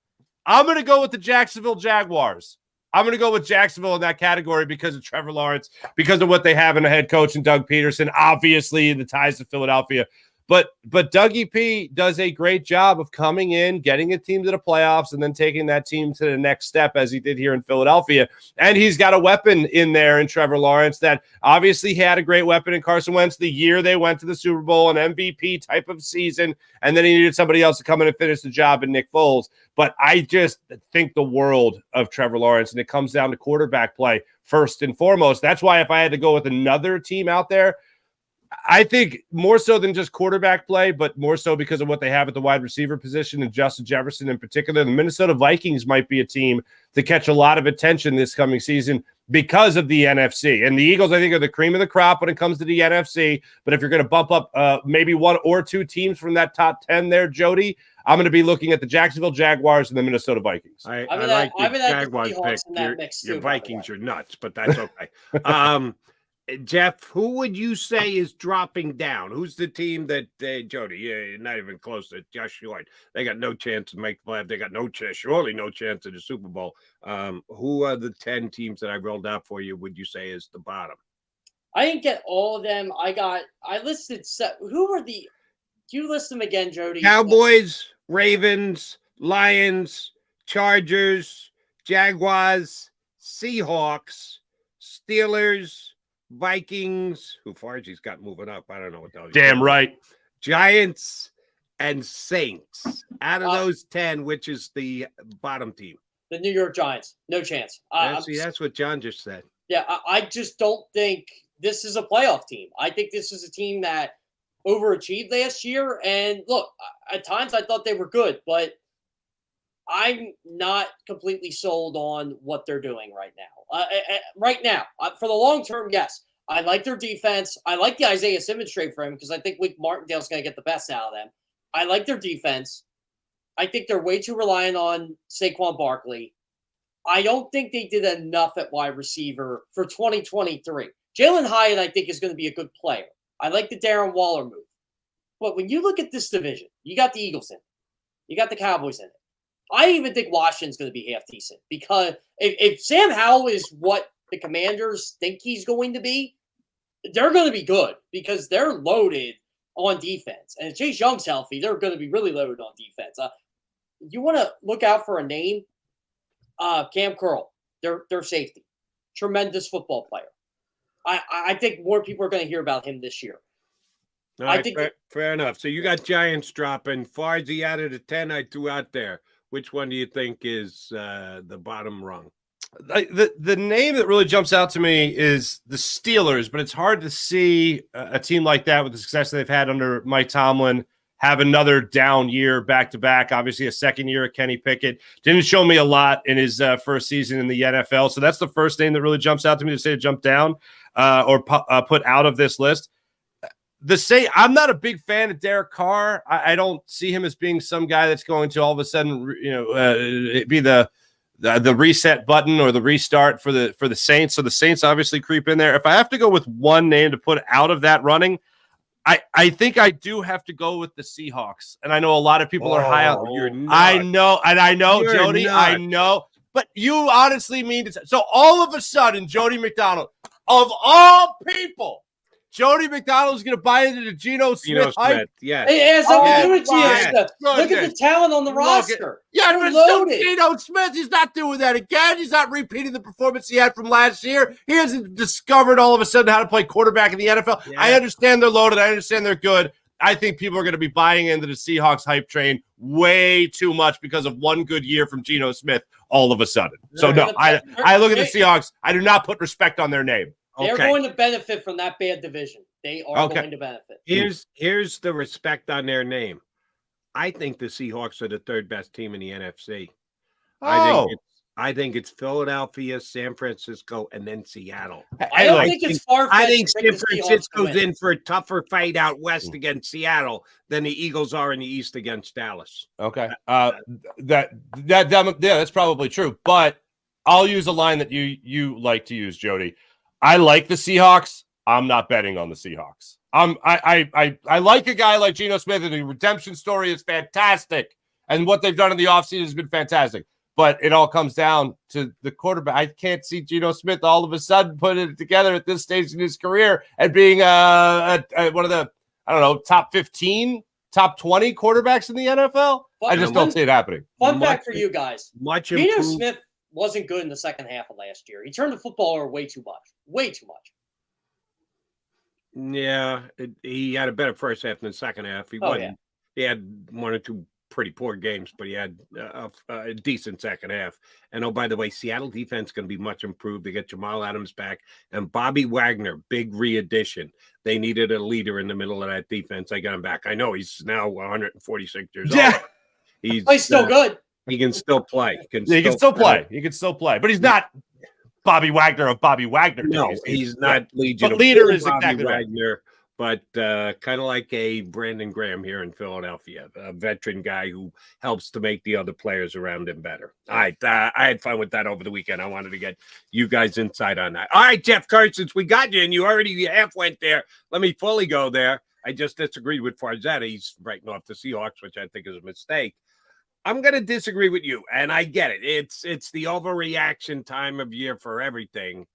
I'm going to go with the Jacksonville Jaguars. I'm going to go with Jacksonville in that category because of Trevor Lawrence, because of what they have in a head coach and Doug Peterson, obviously the ties to Philadelphia. But Dougie P does a great job of coming in, getting a team to the playoffs, and then taking that team to the next step as he did here in Philadelphia. And he's got a weapon in there in Trevor Lawrence that obviously had a great weapon in Carson Wentz the year they went to the Super Bowl, an MVP type of season, and then he needed somebody else to come in and finish the job in Nick Foles. But I just think the world of Trevor Lawrence, and it comes down to quarterback play first and foremost. That's why if I had to go with another team out there, I think more so than just quarterback play, but more so because of what they have at the wide receiver position and Justin Jefferson in particular. The Minnesota Vikings might be a team to catch a lot of attention this coming season because of the NFC. And the Eagles, I think, are the cream of the crop when it comes to the NFC. But if you're going to bump up maybe one or two teams from that top 10 there, Jody, I'm going to be looking at the Jacksonville Jaguars and the Minnesota Vikings. I like the Jaguars pick. Your Vikings are nuts, but that's okay. Jeff, who would you say is dropping down? Who's the team that, Jody, you're not even close to just short. They got no chance to make the playoff. They got surely no chance at the Super Bowl. Who are the 10 teams that I rolled out for you, would you say is the bottom? I didn't get all of them. I listed, who were do you list them again, Jody? Cowboys, Ravens, Lions, Chargers, Jaguars, Seahawks, Steelers, Vikings, who Fargie's got moving up. I don't know what those. Damn right. Giants, and Saints. Out of those 10, which is the bottom team? The New York Giants. No chance. That's what John just said. Yeah, I just don't think this is a playoff team. I think this is a team that overachieved last year. And look, at times I thought they were good, but I'm not completely sold on what they're doing right now. For the long term, yes. I like their defense. I like the Isaiah Simmons trade for him because I think Wink Martindale's going to get the best out of them. I like their defense. I think they're way too reliant on Saquon Barkley. I don't think they did enough at wide receiver for 2023. Jalen Hyatt, I think, is going to be a good player. I like the Darren Waller move. But when you look at this division, you got the Eagles in it. You got the Cowboys in it. I even think Washington's going to be half decent because if Sam Howell is what the Commanders think he's going to be, they're going to be good because they're loaded on defense. And if Chase Young's healthy, they're going to be really loaded on defense. You want to look out for a name, Cam Curl, their safety. Tremendous football player. I think more people are going to hear about him this year. All right, fair enough. So you got Giants dropping. Farzy out of the 10 I threw out there. Which one do you think is the bottom rung? The name that really jumps out to me is the Steelers, but it's hard to see a team like that with the success they've had under Mike Tomlin have another down year back-to-back. Obviously, a second year at Kenny Pickett. Didn't show me a lot in his first season in the NFL, so that's the first name that really jumps out to me to say to jump down or put out of this list. I'm not a big fan of Derek Carr. I don't see him as being some guy that's going to all of a sudden, be the reset button or the restart for the Saints. So the Saints obviously creep in there. If I have to go with one name to put out of that running, I think I do have to go with the Seahawks. And I know a lot of people are high on. I know, Jody. Nuts. I know. But you honestly mean to. So all of a sudden, Jody McDonald, of all people, Jody McDonald's going to buy into the Geno Smith hype. Yeah, it has something to do with Geno Smith. Look at the talent on the roster. Yeah, but still Geno Smith. He's not doing that again. He's not repeating the performance he had from last year. He hasn't discovered all of a sudden how to play quarterback in the NFL. Yeah. I understand they're loaded. I understand they're good. I think people are going to be buying into the Seahawks hype train way too much because of one good year from Geno Smith all of a sudden. So, no, I look at the Seahawks. I do not put respect on their name. They're going to benefit from that bad division. They are going to benefit. Here's the respect on their name. I think the Seahawks are the third best team in the NFC. I think it's Philadelphia, San Francisco, and then Seattle. I think it's far-fetched. I think San Francisco's in for a tougher fight out west against Seattle than the Eagles are in the East against Dallas. Okay, that's probably true. But I'll use a line that you like to use, Jody. I like the Seahawks. I'm not betting on the Seahawks. I like a guy like Geno Smith, and the redemption story is fantastic, and what they've done in the offseason has been fantastic. But it all comes down to the quarterback. I can't see Geno Smith all of a sudden putting it together at this stage in his career and being one of the, top 15, top 20 quarterbacks in the NFL. I just don't see it happening. Fun fact for you guys. Geno Smith wasn't good in the second half of last year. He turned the football over way too much. Way too much. Yeah, he had a better first half than the second half. He had one or two pretty poor games, but he had a decent second half. And, oh, by the way, Seattle defense going to be much improved. They get Jamal Adams back. And Bobby Wagner, big re-addition. They needed a leader in the middle of that defense. I got him back. I know he's now 146 years old. He's still good. He can still play. He can still play. But he's not Bobby Wagner of Bobby Wagner. No, he's not Legion. But leader is Bobby exactly Wagner. But kind of like a Brandon Graham here in Philadelphia, a veteran guy who helps to make the other players around him better. All right, I had fun with that over the weekend. I wanted to get you guys insight on that. All right, Jeff Kurtz, since we got you and you already half went there, let me fully go there. I just disagreed with Farzetta. He's writing off the Seahawks, which I think is a mistake. I'm going to disagree with you, and I get it. It's the overreaction time of year for everything.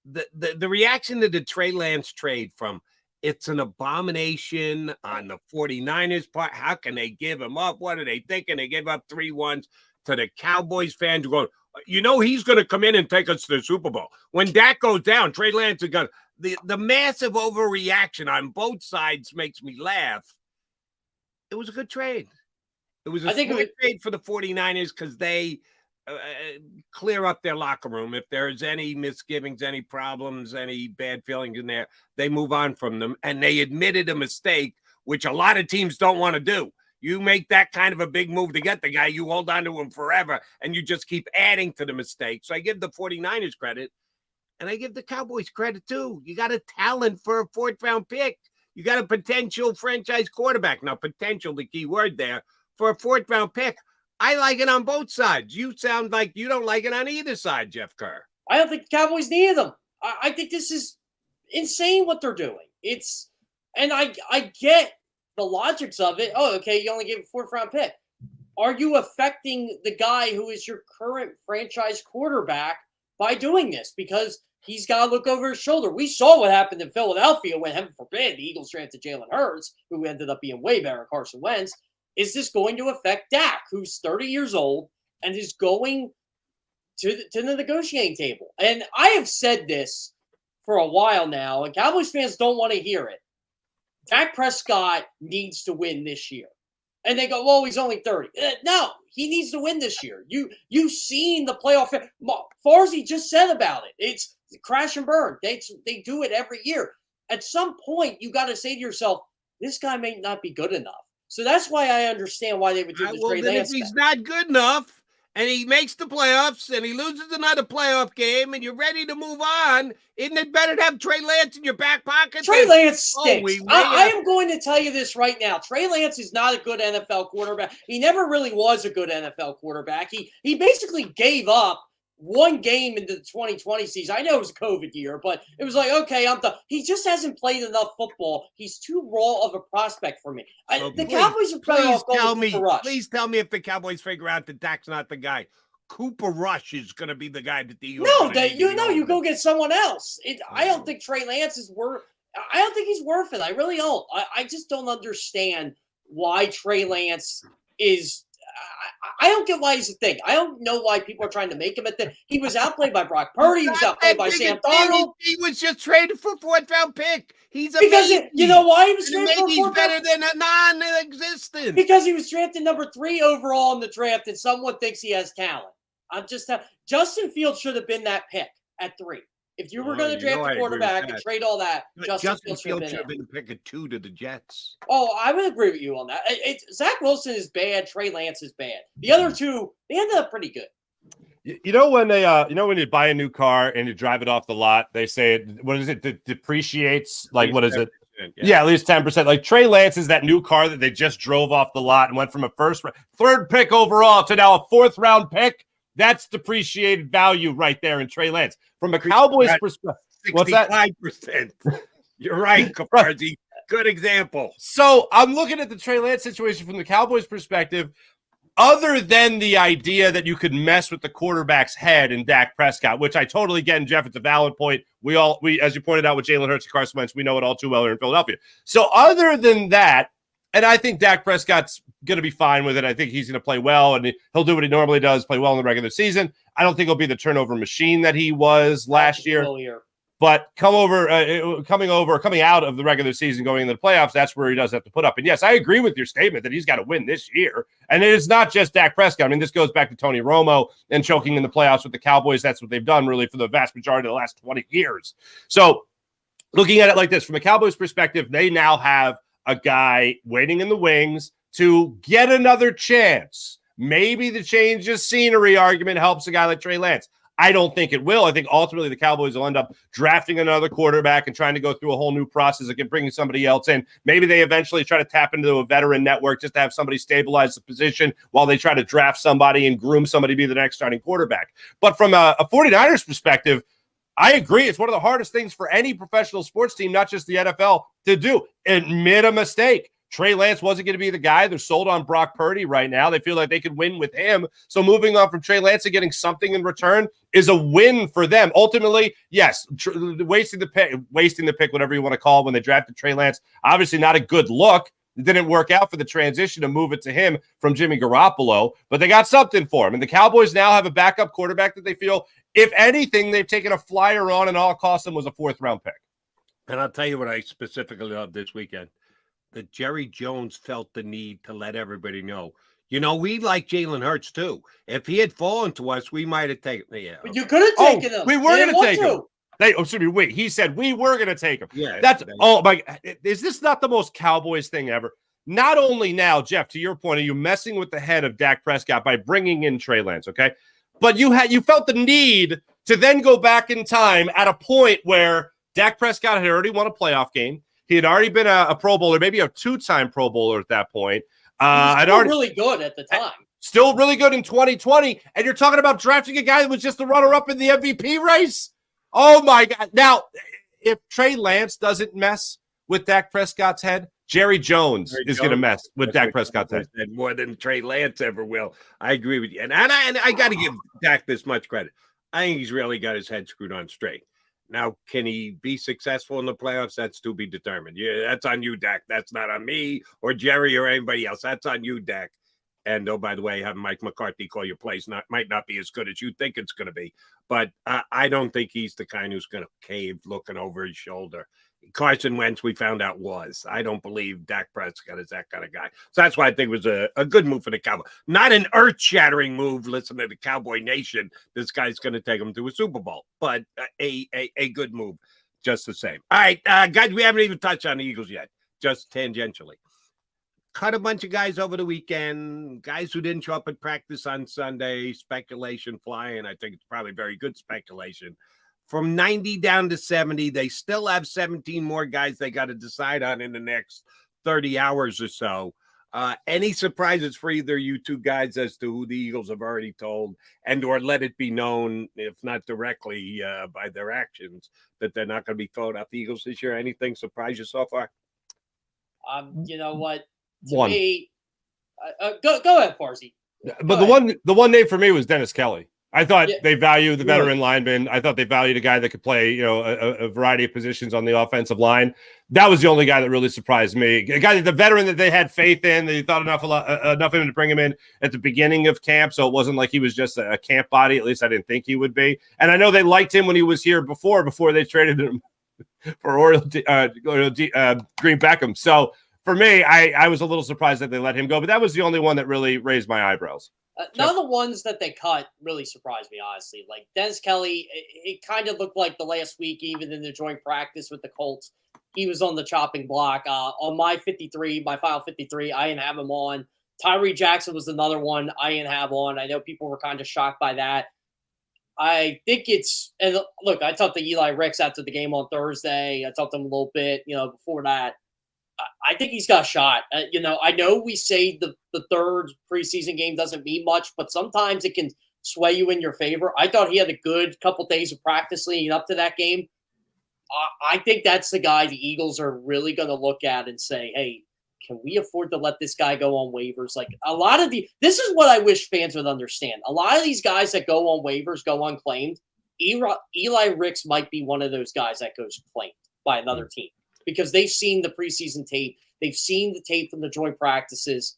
The reaction to the Trey Lance trade from it's an abomination on the 49ers part. How can they give him up? What are they thinking? They gave up 3-1 to the Cowboys fans who go, he's going to come in and take us to the Super Bowl. When Dak goes down, Trey Lance is going to. The massive overreaction on both sides makes me laugh. it was a good trade. It was a I think smart trade for the 49ers because they clear up their locker room. If there's any misgivings, any problems, any bad feelings in there, they move on from them. And they admitted a mistake, which a lot of teams don't want to do. You make that kind of a big move to get the guy, you hold on to him forever, and you just keep adding to the mistake. So I give the 49ers credit, and I give the Cowboys credit too. You got a talent for a 4th-round pick. You got a potential franchise quarterback. Now, potential, the key word there, for a 4th-round pick. I like it on both sides. You sound like you don't like it on either side, Jeff Kerr. I don't think the Cowboys need them. I think this is insane what they're doing. And I get the logics of it. Oh, okay, you only gave a 4th-round pick. Are you affecting the guy who is your current franchise quarterback by doing this? Because he's got to look over his shoulder. We saw what happened in Philadelphia when, heaven forbid, the Eagles drafted Jalen Hurts, who ended up being way better than Carson Wentz. Is this going to affect Dak, who's 30 years old and is going to the negotiating table? And I have said this for a while now, and Cowboys fans don't want to hear it. Dak Prescott needs to win this year. And they go, well, he's only 30. No, he needs to win this year. You've seen the playoff. Farzi just said about it. It's crash and burn. They do it every year. At some point, you got to say to yourself, this guy may not be good enough. So that's why I understand why they would do this Trey Lance. If he's not good enough and he makes the playoffs and he loses another playoff game and you're ready to move on, isn't it better to have Trey Lance in your back pocket? Trey Lance stinks. Oh, I am going to tell you this right now. Trey Lance is not a good NFL quarterback. He never really was a good NFL quarterback. He basically gave up one game into the 2020 season. I know it was a COVID year, but it was like, okay, I'm done. He just hasn't played enough football. He's too raw of a prospect for me. The Cowboys are better off going with Cooper Rush. Please tell me if the Cowboys figure out that Dak's not the guy. Cooper Rush is going to be the guy that the Eagles. You go get someone else. I don't think Trey Lance is worth. I don't think he's worth it. I really don't. I just don't understand why Trey Lance is. I don't get why he's a thing. I don't know why people are trying to make him a thing. He was outplayed by Brock Purdy. He was outplayed by Sam Darnold. He was just traded for a 4th-round pick. He's amazing. You know why he was traded for a 4th-round pick? Better than a non-existent. Because he was drafted number 3 overall in the draft, and someone thinks he has talent. Justin Fields should have been that pick at 3. If you were going to draft a quarterback and trade all that, Justin Fields should have been pick at 2 to the Jets. Oh, I would agree with you on that. Zach Wilson is bad. Trey Lance is bad. The other two, they ended up pretty good. You know when when you buy a new car and you drive it off the lot, they say what is it? Depreciates like what is it? Yeah, at least 10%. Like Trey Lance is that new car that they just drove off the lot and went from a 3rd pick overall to now a 4th-round pick. That's depreciated value right there in Trey Lance. From a Cowboys perspective, 65%. You're right, Caparzi. Good example. So I'm looking at the Trey Lance situation from the Cowboys perspective. Other than the idea that you could mess with the quarterback's head in Dak Prescott, which I totally get, and Jeff, it's a valid point. We, as you pointed out with Jalen Hurts and Carson Wentz, we know it all too well here in Philadelphia. So other than that, and I think Dak Prescott's going to be fine with it. I think he's going to play well, and he'll do what he normally does, play well in the regular season. I don't think he'll be the turnover machine that he was last year. But coming out of the regular season, going into the playoffs, that's where he does have to put up. And yes, I agree with your statement that he's got to win this year. And it is not just Dak Prescott. I mean, this goes back to Tony Romo and choking in the playoffs with the Cowboys. That's what they've done really for the vast majority of the last 20 years. So looking at it like this, from a Cowboys perspective, they now have a guy waiting in the wings to get another chance. Maybe the change of scenery argument helps a guy like Trey Lance. I don't think it will. I think ultimately the Cowboys will end up drafting another quarterback and trying to go through a whole new process of bringing somebody else in. Maybe they eventually try to tap into a veteran network just to have somebody stabilize the position while they try to draft somebody and groom somebody to be the next starting quarterback. But from a 49ers perspective, I agree. It's one of the hardest things for any professional sports team, not just the NFL, to do. Admit a mistake. Trey Lance wasn't going to be the guy. They're sold on Brock Purdy right now. They feel like they could win with him. So moving on from Trey Lance and getting something in return is a win for them. Ultimately, yes, wasting the pick, whatever you want to call it, when they drafted Trey Lance, obviously not a good look. It didn't work out for the transition to move it to him from Jimmy Garoppolo, but they got something for him. And the Cowboys now have a backup quarterback that they feel, if anything, they've taken a flyer on, and all it cost them was a 4th-round pick. And I'll tell you what I specifically loved this weekend. that Jerry Jones felt the need to let everybody know. You know, we like Jalen Hurts too. If he had fallen to us, we might have taken. Yeah, But you could have taken him. We were You didn't going to want take him. Excuse me, wait. He said we were going to take him. Yeah, That's oh my. Is this not the most Cowboys thing ever? Not only now, Jeff, to your point, are you messing with the head of Dak Prescott by bringing in Trey Lance? Okay, but you felt the need to then go back in time at a point where Dak Prescott had already won a playoff game. He had already been a Pro Bowler, maybe a 2-time Pro Bowler at that point. I'd already really good at the time. Still really good in 2020. And you're talking about drafting a guy that was just the runner-up in the MVP race? Oh, my God. Now, if Trey Lance doesn't mess with Dak Prescott's head, Jerry Jones is going to mess with Dak Prescott's head. More than Trey Lance ever will. I agree with you. And I got to give Dak this much credit. I think he's really got his head screwed on straight. Now, can he be successful in the playoffs? That's to be determined. Yeah, that's on you, Dak. That's not on me or Jerry or anybody else. That's on you, Dak. And, oh, by the way, having Mike McCarthy call your plays might not be as good as you think it's going to be. But I don't think he's the kind who's going to cave looking over his shoulder. Carson Wentz, we found out, was. I don't believe Dak Prescott is that kind of guy. So that's why I think it was a good move for the Cowboys. Not an earth-shattering move. Listen to the Cowboy Nation. This guy's going to take them to a Super Bowl. But a good move just the same. All right, guys, we haven't even touched on the Eagles yet, just tangentially. Cut a bunch of guys over the weekend, guys who didn't show up at practice on Sunday, speculation flying. I think it's probably very good speculation. From 90 down to 70, they still have 17 more guys they got to decide on in the next 30 hours or so. Any surprises for either you two guys as to who the Eagles have already told and or let it be known, if not directly by their actions, that they're not going to be Philadelphia Eagles this year? Anything surprise you so far? You know what? One. Me, go ahead, Farsi. But the one name for me was Dennis Kelly. I thought they value the veteran lineman. I thought they valued a guy that could play, a variety of positions on the offensive line. That was the only guy that really surprised me. A guy, the veteran that they had faith in, they thought enough of him to bring him in at the beginning of camp, so it wasn't like he was just a camp body. At least I didn't think he would be. And I know they liked him when he was here before they traded him for Green Beckham. So for me, I was a little surprised that they let him go, but that was the only one that really raised my eyebrows. None of the ones that they cut really surprised me, honestly. Like Dennis Kelly, it kind of looked like the last week, even in the joint practice with the Colts, he was on the chopping block. On my final 53, I didn't have him on. Tyree Jackson was another one I didn't have on. I know people were kind of shocked by that. I think and look, I talked to Eli Ricks after the game on Thursday. I talked to him a little bit, before that. I think he's got a shot. I know we say the third preseason game doesn't mean much, but sometimes it can sway you in your favor. I thought he had a good couple days of practice leading up to that game. I think that's the guy the Eagles are really going to look at and say, hey, can we afford to let this guy go on waivers? Like this is what I wish fans would understand. A lot of these guys that go on waivers, go unclaimed. Eli Ricks might be one of those guys that goes claimed by another team, because they've seen the preseason tape. They've seen the tape from the joint practices.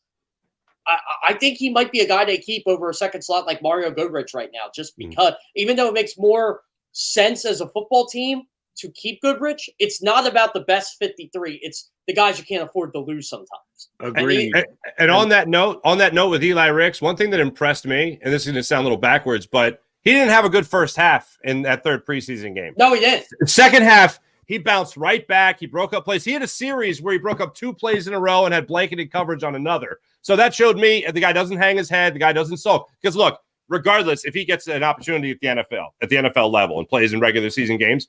I think he might be a guy they keep over a second slot like Mario Goodrich right now, just because, even though it makes more sense as a football team to keep Goodrich, it's not about the best 53. It's the guys you can't afford to lose sometimes. Agreed. And on that note with Eli Ricks, one thing that impressed me, and this is going to sound a little backwards, but he didn't have a good first half in that third preseason game. No, he didn't. The second half, he bounced right back. He broke up plays. He had a series where he broke up 2 plays in a row and had blanketed coverage on another. So that showed me the guy doesn't hang his head. The guy doesn't sulk. Because look, regardless, if he gets an opportunity at the NFL level and plays in regular season games,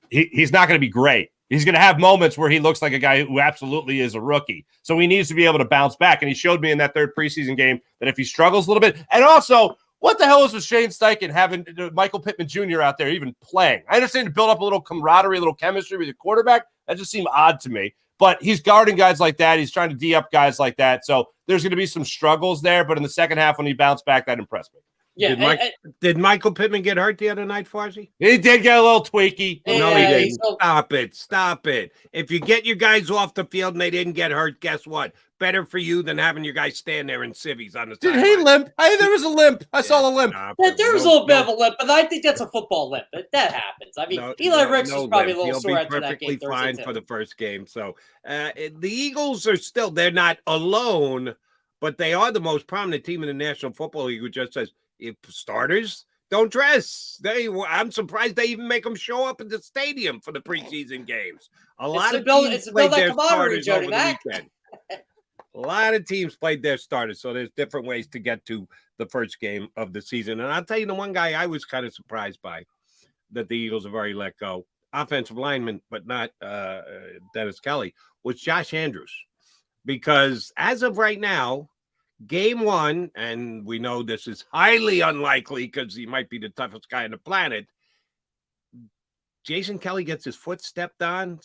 he's not going to be great. He's going to have moments where he looks like a guy who absolutely is a rookie. So he needs to be able to bounce back. And he showed me in that third preseason game that if he struggles a little bit, and also, what the hell is with Shane Steichen having Michael Pittman Jr. out there even playing? I understand to build up a little camaraderie, a little chemistry with your quarterback. That just seemed odd to me. But he's guarding guys like that. He's trying to D up guys like that. So there's going to be some struggles there. But in the second half, when he bounced back, that impressed me. Yeah. Did Michael Pittman get hurt the other night, Farsi? He did get a little tweaky. No, he didn't. Stop it. If you get your guys off the field and they didn't get hurt, guess what? better for you than having your guy stand there in civvies on the Did sideline. he limp? Hey, there was a limp. I saw the limp. There was a little bit of a limp, but I think that's a football limp. That happens. I mean, Eli Ricks was probably a little He'll sore be after that game. perfectly fine for the first game. So the Eagles are still, they're not alone, but they are the most prominent team in the National Football League, who just says, if starters don't dress. I'm surprised they even make them show up at the stadium for the preseason games. A lot of teams played their starters over the weekend. A lot of teams played their starters, so there's different ways to get to the first game of the season. And I'll tell you the one guy I was kind of surprised by that the Eagles have already let go, offensive lineman, but not Dennis Kelly, was Josh Andrews. Because as of right now, game one, and we know this is highly unlikely because he might be the toughest guy on the planet, Jason Kelly gets his foot stepped on.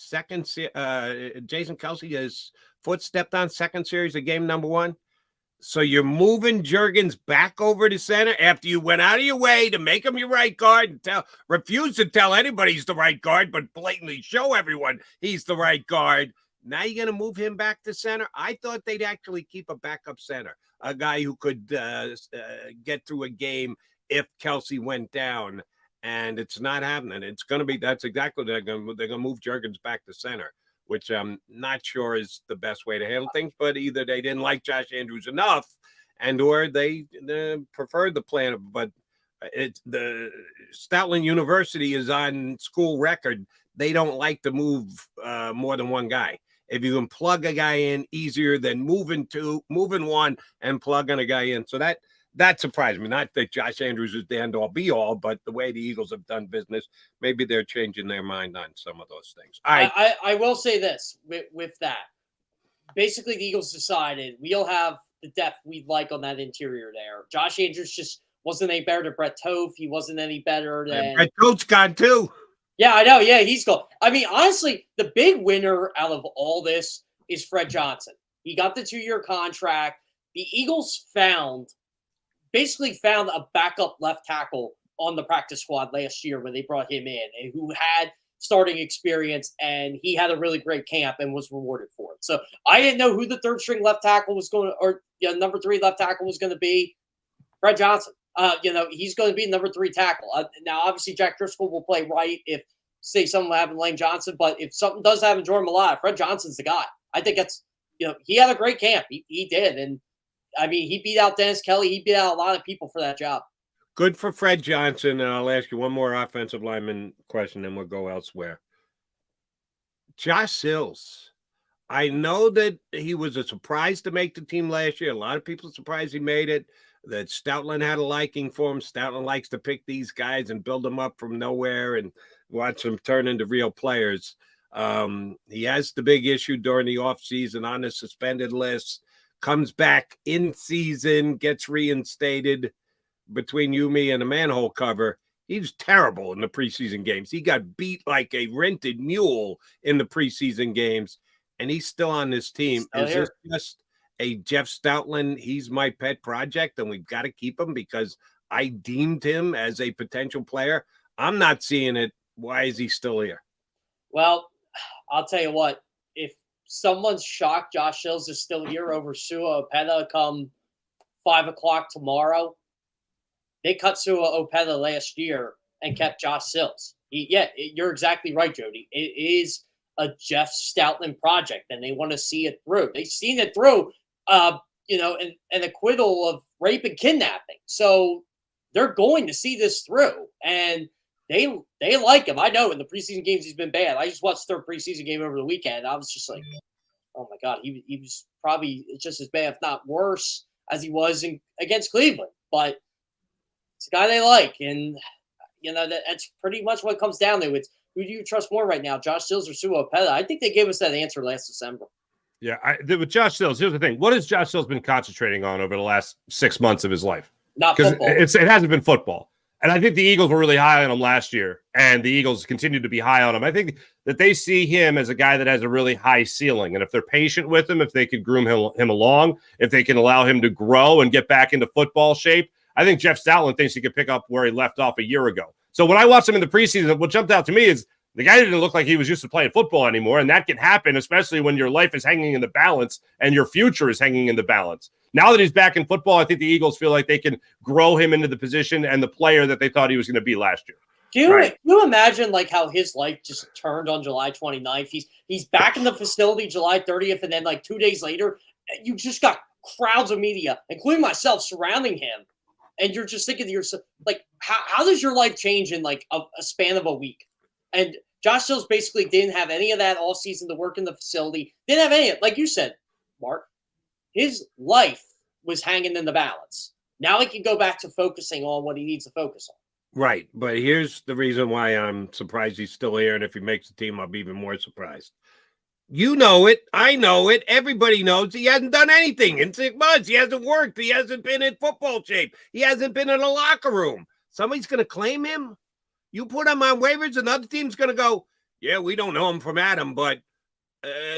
Jason Kelsey has foot stepped on second series of game number one. So you're moving Juergens back over to center after you went out of your way to make him your right guard and refuse to tell anybody he's the right guard, but blatantly show everyone he's the right guard. Now you're going to move him back to center. I thought they'd actually keep a backup center, a guy who could get through a game if Kelsey went down, and it's not happening. It's going to be, that's exactly what they're going to move Juergens back to center, which I'm not sure is the best way to handle things, but either they didn't like Josh Andrews enough or they preferred the plan. But it's the Stoutland University is on school record. They don't like to move more than one guy. If you can plug a guy in easier than moving one and plugging a guy in. So that surprised me. Not that Josh Andrews is the end all be all, but the way the Eagles have done business, maybe they're changing their mind on some of those things. I will say this with that. Basically, the Eagles decided we'll have the depth we'd like on that interior there. Josh Andrews just wasn't any better than Brett Toth. He wasn't any better than Brett Toth's gone too. Yeah, I know. Yeah, he's gone. I mean, honestly, the big winner out of all this is Fred Johnson. He got the 2-year contract. The Eagles basically found a backup left tackle on the practice squad last year when they brought him in, and who had starting experience, and he had a really great camp and was rewarded for it. So I didn't know who the third string left tackle was going to, or number 3 left tackle was going to be. Fred Johnson. He's going to be number 3 tackle. Now, obviously, Jack Driscoll will play right if, say, something happened to Lane Johnson. But if something does happen to Jordan Mailata, Fred Johnson's the guy. I think that's, he had a great camp. He did. And, I mean, he beat out Dennis Kelly. He beat out a lot of people for that job. Good for Fred Johnson. And I'll ask you one more offensive lineman question, then we'll go elsewhere. Josh Sills. I know that he was a surprise to make the team last year. A lot of people are surprised he made it. That Stoutland had a liking for him. Stoutland likes to pick these guys and build them up from nowhere and watch them turn into real players. He has the big issue during the offseason on the suspended list, comes back in season, gets reinstated between you, me, and a manhole cover. He was terrible in the preseason games. He got beat like a rented mule in the preseason games, and he's still on this team. Is this just a Jeff Stoutland, he's my pet project, and we've got to keep him because I deemed him as a potential player? I'm not seeing it. Why is he still here? Well, I'll tell you what. If someone's shocked Josh Sills is still here over Sua Opeta come 5 o'clock tomorrow, they cut Sua Opeta last year and kept Josh Sills. You're exactly right, Jody. It is a Jeff Stoutland project, and they want to see it through. They've seen it through. An acquittal of rape and kidnapping. So they're going to see this through, and they like him. I know in the preseason games he's been bad. I just watched their preseason game over the weekend. I was just like, oh my God, he was probably just as bad, if not worse, as he was against Cleveland. But it's a guy they like, and that's pretty much what it comes down to. It's who do you trust more right now, Josh Sills or Sua Opeta? I think they gave us that answer last December. Yeah, with Josh Sills, here's the thing. What has Josh Sills been concentrating on over the last 6 months of his life? Not football. It hasn't been football. And I think the Eagles were really high on him last year, and the Eagles continue to be high on him. I think that they see him as a guy that has a really high ceiling. And if they're patient with him, if they could groom him along, if they can allow him to grow and get back into football shape, I think Jeff Stoutland thinks he could pick up where he left off a year ago. So when I watched him in the preseason, what jumped out to me is The guy didn't look like he was used to playing football anymore, and that can happen, especially when your life is hanging in the balance and your future is hanging in the balance. Now that he's back in football, I think the Eagles feel like they can grow him into the position and the player that they thought he was going to be last year. Do you imagine like how his life just turned on July 29th? He's back in the facility July 30th, and then like 2 days later, you just got crowds of media, including myself, surrounding him. And you're just thinking to yourself, like, how does your life change in like a span of a week? And Josh Sills basically didn't have any of that all season to work in the facility. Didn't have any of it. Like you said, Mark, his life was hanging in the balance. Now he can go back to focusing on what he needs to focus on. Right. But here's the reason why I'm surprised he's still here. And if he makes the team, I'll be even more surprised. You know it. I know it. Everybody knows he hasn't done anything in 6 months. He hasn't worked. He hasn't been in football shape. He hasn't been in a locker room. Somebody's going to claim him. You put him on waivers, another team's going to go, yeah, we don't know him from Adam, but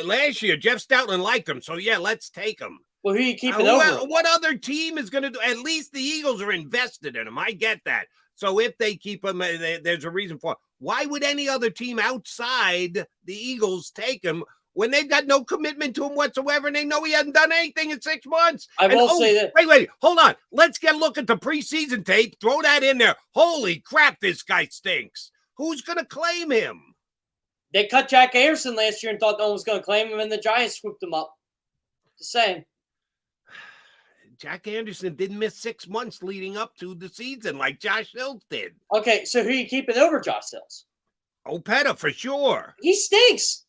last year, Jeff Stoutland liked him, so yeah, let's take him. Well, who you keeping over? What other team is going to do? At least the Eagles are invested in him. I get that. So if they keep him, there's a reason for it. Why would any other team outside the Eagles take him when they've got no commitment to him whatsoever and they know he hasn't done anything in 6 months? I will say that. Wait, hold on. Let's get a look at the preseason tape. Throw that in there. Holy crap, this guy stinks. Who's going to claim him? They cut Jack Anderson last year and thought no one was going to claim him, and the Giants swooped him up. Just saying. Jack Anderson didn't miss 6 months leading up to the season like Josh Sills did. Okay, so who are you keeping over Josh Sills? Opeta, for sure. He stinks.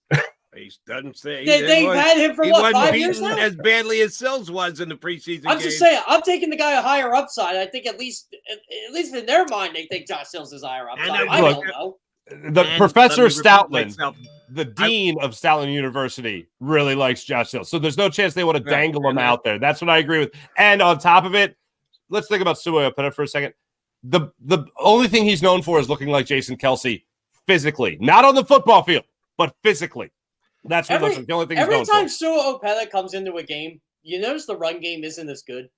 He doesn't say. They've had him for what, 5 years now? As badly as Sills was in the preseason I'm just saying, I'm taking the guy a higher upside. I think at least in their mind, they think Josh Sills is higher upside. I don't know. The Professor Stoutland, the dean of Stoutland University, really likes Josh Sills. So there's no chance they want to dangle him out there. That's what I agree with. And on top of it, let's think about Sua Opeta for a second. The only thing he's known for is looking like Jason Kelsey physically, not on the football field, but physically. That's what looks like. The only thing he's known for. Every time Sua Opeta comes into a game, you notice the run game isn't as good.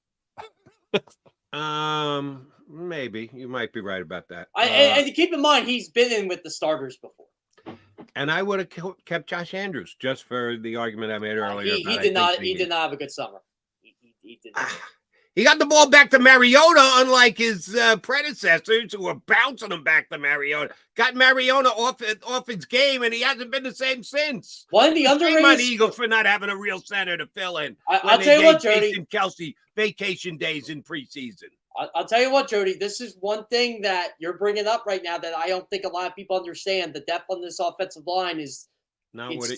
Maybe you might be right about that. And keep in mind, he's been in with the starters before. And I would have kept Josh Andrews just for the argument I made earlier. He did not have a good summer. He did not. He got the ball back to Mariota, unlike his predecessors who were bouncing him back to Mariota. Got Mariota off his game, and he hasn't been the same since. One of the underrated Shame on the Eagles for not having a real center to fill in. I'll tell you what, Jody. Jason Kelsey vacation days in preseason. I'll tell you what, Jody. This is one thing that you're bringing up right now that I don't think a lot of people understand. The depth on this offensive line is not good.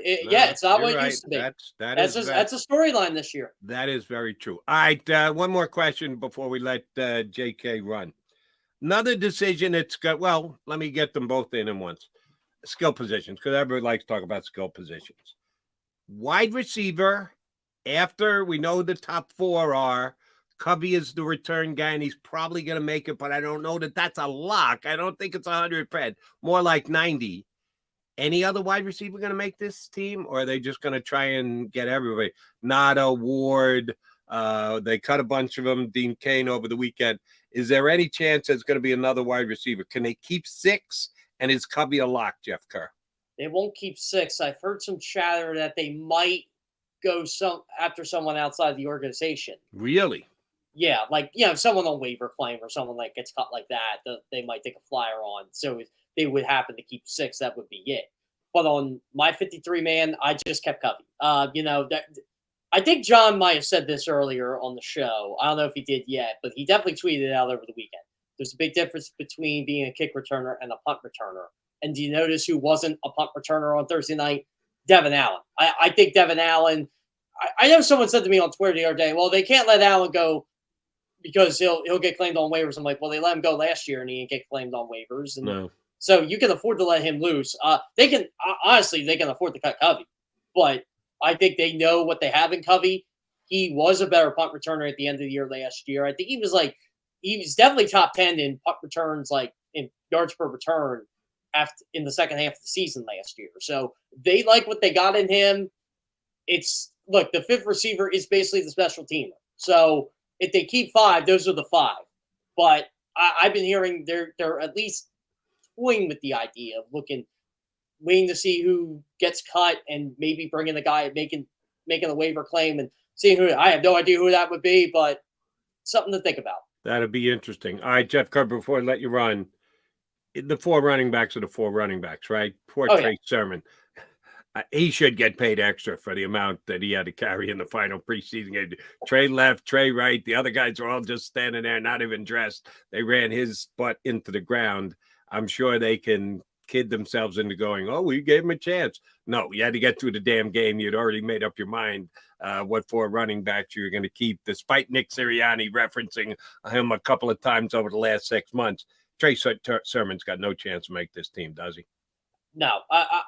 It's not what it used to be. That's a storyline this year. That is very true. All right, one more question before we let JK run. Another decision. It's got. Well, let me get them both in once. Skill positions, because everybody likes to talk about skill positions. Wide receiver. After we know the top four are. Covey is the return guy, and he's probably going to make it, but I don't know that that's a lock. I don't think it's 100%, more like 90. Any other wide receiver going to make this team, or are they just going to try and get everybody? Nada, Ward, they cut a bunch of them, Dean Cain over the weekend. Is there any chance there's going to be another wide receiver? Can they keep 6, and is Covey a lock, Jeff Kerr? They won't keep 6. I've heard some chatter that they might go after someone outside the organization. Really? Yeah, like, someone on waiver claim or someone like gets cut like that, they might take a flyer on. So if they would happen to keep 6, that would be it. But on my 53-man, I just kept Covey. I think John might have said this earlier on the show. I don't know if he did yet, but he definitely tweeted it out over the weekend. There's a big difference between being a kick returner and a punt returner. And do you notice who wasn't a punt returner on Thursday night? Devin Allen. I think Devin Allen – I know someone said to me on Twitter the other day, well, they can't let Allen go because he'll get claimed on waivers. I'm like, well, they let him go last year and he didn't get claimed on waivers. And no. So you can afford to let him loose. They can afford to cut Covey, but I think they know what they have in Covey. He was a better punt returner at the end of the year last year. I think he was definitely top 10 in punt returns, like in yards per return in the second half of the season last year. So they like what they got in him. Look, the 5th receiver is basically the special teamer. So if they keep 5, those are the 5. But I've been hearing they're at least toying with the idea of waiting to see who gets cut and maybe bringing the guy making a waiver claim and seeing who. I have no idea who that would be, but something to think about. That'd be interesting. All right, Jeff Kerr, before I let you run, the 4 running backs are the 4 running backs, right? Poor Trey Sermon. He should get paid extra for the amount that he had to carry in the final preseason game. Trey left, Trey right. The other guys are all just standing there, not even dressed. They ran his butt into the ground. I'm sure they can kid themselves into going, oh, we gave him a chance. No, you had to get through the damn game. You'd already made up your mind what 4 running backs you were going to keep, despite Nick Sirianni referencing him a couple of times over the last 6 months. Trey Sermon's got no chance to make this team, does he? No,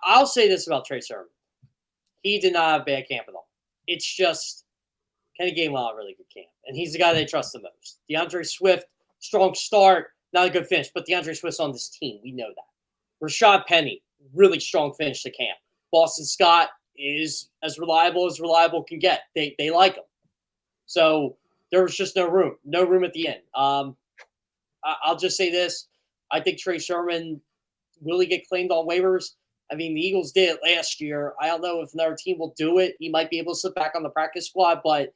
I'll say this about Trey Sermon. He did not have bad camp at all. It's just Kenny Gainwell a really good camp, and he's the guy they trust the most. DeAndre Swift, strong start, not a good finish, but DeAndre Swift's on this team. We know that. Rashad Penny, really strong finish to camp. Boston Scott is as reliable can get. They like him. So there was just no room at the end. I'll just say this. I think Trey Sermon really get claimed on waivers. I mean, the Eagles did it last year. I don't know if another team will do it. He might be able to slip back on the practice squad, but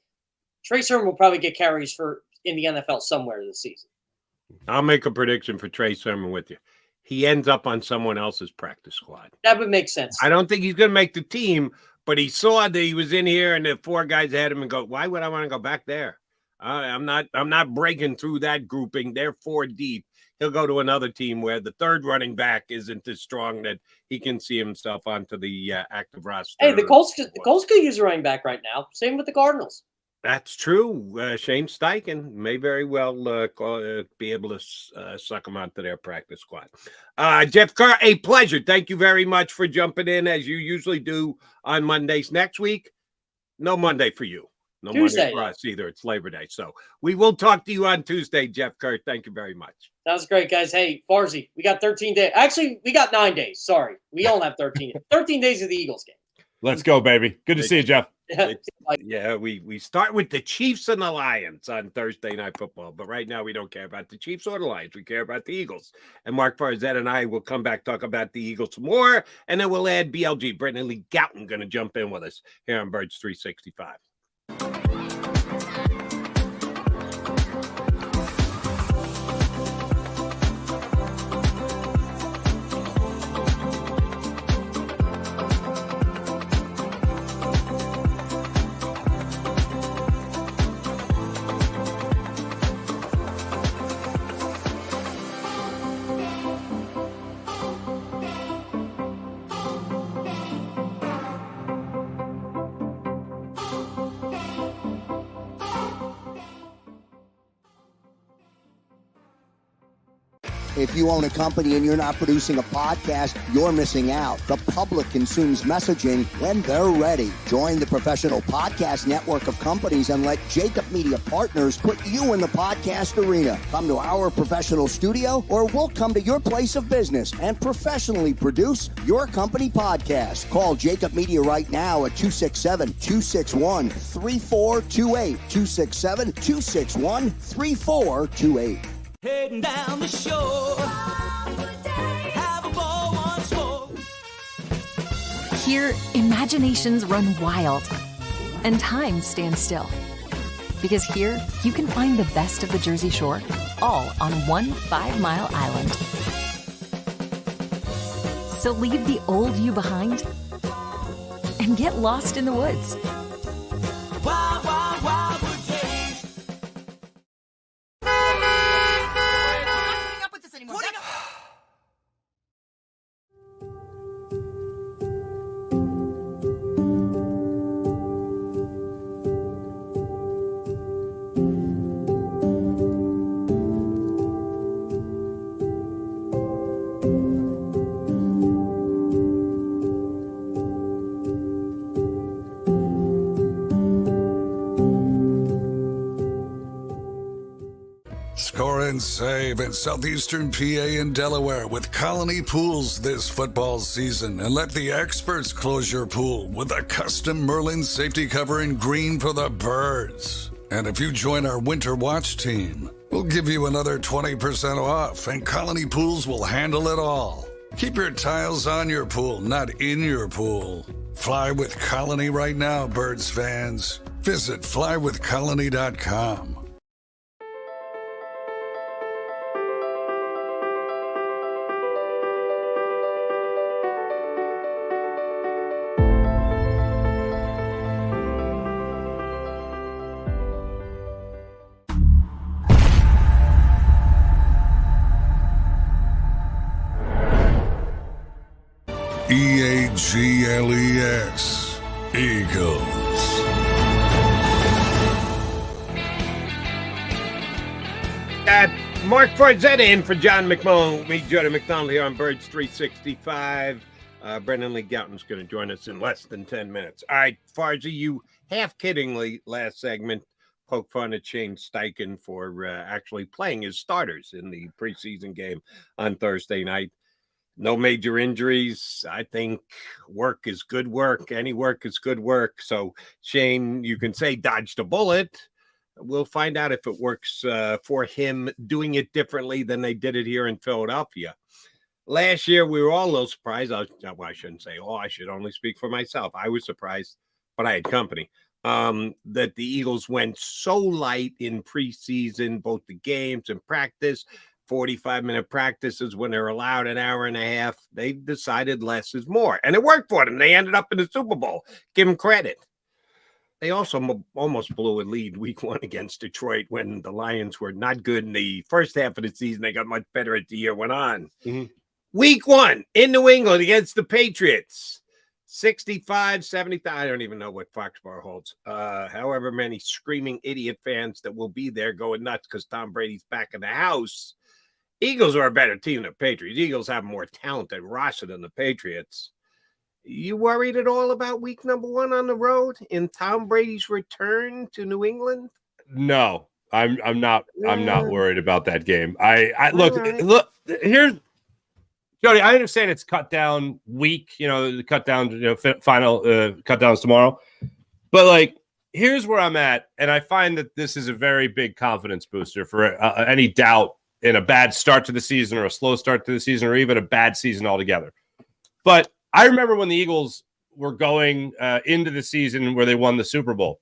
Trey Sermon will probably get carries in the NFL somewhere this season. I'll make a prediction for Trey Sermon with you. He ends up on someone else's practice squad. That would make sense. I don't think he's going to make the team, but he saw that he was in here and the 4 guys had him and go, why would I want to go back there? I'm not breaking through that grouping. They're 4 deep. He'll go to another team where the 3rd running back isn't as strong that he can see himself onto the active roster. Hey, the Colts could use a running back right now. Same with the Cardinals. That's true. Shane Steichen may very well be able to suck him onto their practice squad. Jeff Kerr, a pleasure. Thank you very much for jumping in as you usually do on Mondays. Next week, no Monday for you. No Tuesday, Monday for us either. It's Labor Day. So we will talk to you on Tuesday, Jeff Kerr. Thank you very much. Sounds great, guys. Hey, Farzy, we got 13 days. Actually, we got 9 days. Sorry. We don't have 13. 13 days of the Eagles game. Let's go, baby. Good to see you, Jeff. Yeah, we start with the Chiefs and the Lions on Thursday Night Football. But right now, we don't care about the Chiefs or the Lions. We care about the Eagles. And Mark Farzette and I will come back, talk about the Eagles some more. And then we'll add BLG. Brittany Lee Gouton going to jump in with us here on Birds 365. If you own a company and you're not producing a podcast, you're missing out. The public consumes messaging when they're ready. Join the professional podcast network of companies and let JAKIB Media Partners put you in the podcast arena. Come to our professional studio or we'll come to your place of business and professionally produce your company podcast. Call JAKIB Media right now at 267-261-3428. 267-261-3428. Heading down the shore, have a ball once more. Here, imaginations run wild and time stands still. Because here, you can find the best of the Jersey Shore, all on one 5-mile island. So leave the old you behind and get lost in the woods. Wild, wild, wild wood days. Score and save at Southeastern PA and Delaware with Colony Pools this football season, and let the experts close your pool with a custom Merlin safety cover in green for the birds. And if you join our Winter Watch team, We'll give you another 20% off, and Colony Pools will handle it all. Keep your tiles on your pool, not in your pool. Fly with Colony right now, Birds fans. Visit flywithcolony.com. EAGLES, Eagles. Mark Farzetta in for John McMullen. Me, Jody McDonald here on Birds 365. Brendan Lee Gouton's going to join us in less than 10 minutes. All right, Farzy, you half-kiddingly last segment poke fun at Shane Steichen for actually playing his starters in the preseason game on Thursday night. No major injuries. I think work is good work. Any work is good work. So, Shane, you can say dodged a bullet. We'll find out if it works for him doing it differently than they did it here in Philadelphia. Last year, we were all a little surprised. I shouldn't say, I should only speak for myself. I was surprised, but I had company, that the Eagles went so light in preseason, both the games and practice. 45-minute practices when they're allowed an hour and a half. They decided less is more, and it worked for them. They ended up in the Super Bowl. Give them credit. They also almost blew a lead week 1 against Detroit when the Lions were not good in the first half of the season. They got much better as the year went on. Mm-hmm. Week 1 in New England against the Patriots. 65-70. I don't even know what Foxborough holds. However many screaming idiot fans that will be there going nuts because Tom Brady's back in the house. Eagles are a better team than the Patriots. Eagles have more talent and roster than the Patriots. You worried at all about week number 1 on the road in Tom Brady's return to New England? No, I'm not worried about that game. I look, here's Jody. I understand it's cut down week, the cut down, final cut downs tomorrow. But like, here's where I'm at. And I find that this is a very big confidence booster for any doubt in a bad start to the season or a slow start to the season or even a bad season altogether. But I remember when the Eagles were going into the season where they won the Super Bowl.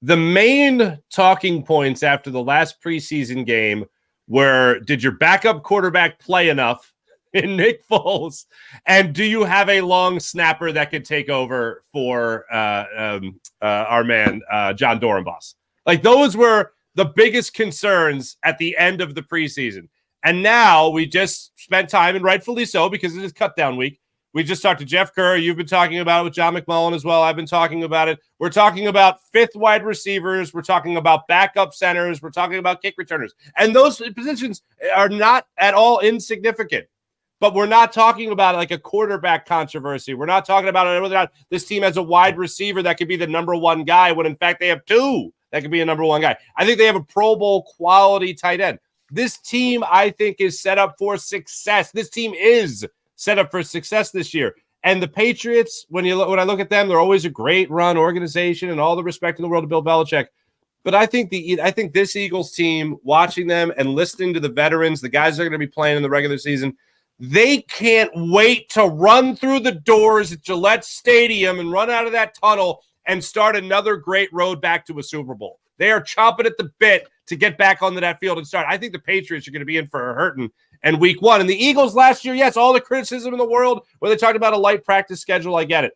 The main talking points after the last preseason game were, did your backup quarterback play enough in Nick Foles? And do you have a long snapper that could take over for our man, John Dorenbos? Like, those were the biggest concerns at the end of the preseason. And now we just spent time, and rightfully so, because it is cut down week. We just talked to Jeff Kerr. You've been talking about it with John McMullen as well. I've been talking about it. We're talking about 5th wide receivers. We're talking about backup centers. We're talking about kick returners. And those positions are not at all insignificant. But we're not talking about like a quarterback controversy. We're not talking about whether or not this team has a wide receiver that could be the number 1 guy when, in fact, they have 2 that could be a number 1 guy. I think they have a Pro Bowl quality tight end. This team, I think, is set up for success. This team is set up for success this year. And the Patriots, when I look at them, they're always a great run organization and all the respect in the world to Bill Belichick. But I think this Eagles team, watching them and listening to the veterans, the guys that are going to be playing in the regular season, they can't wait to run through the doors at Gillette Stadium and run out of that tunnel and start another great road back to a Super Bowl. They are chomping at the bit to get back onto that field and start. I think the Patriots are going to be in for a hurting and week 1. And the Eagles last year, yes, all the criticism in the world where they talked about a light practice schedule, I get it.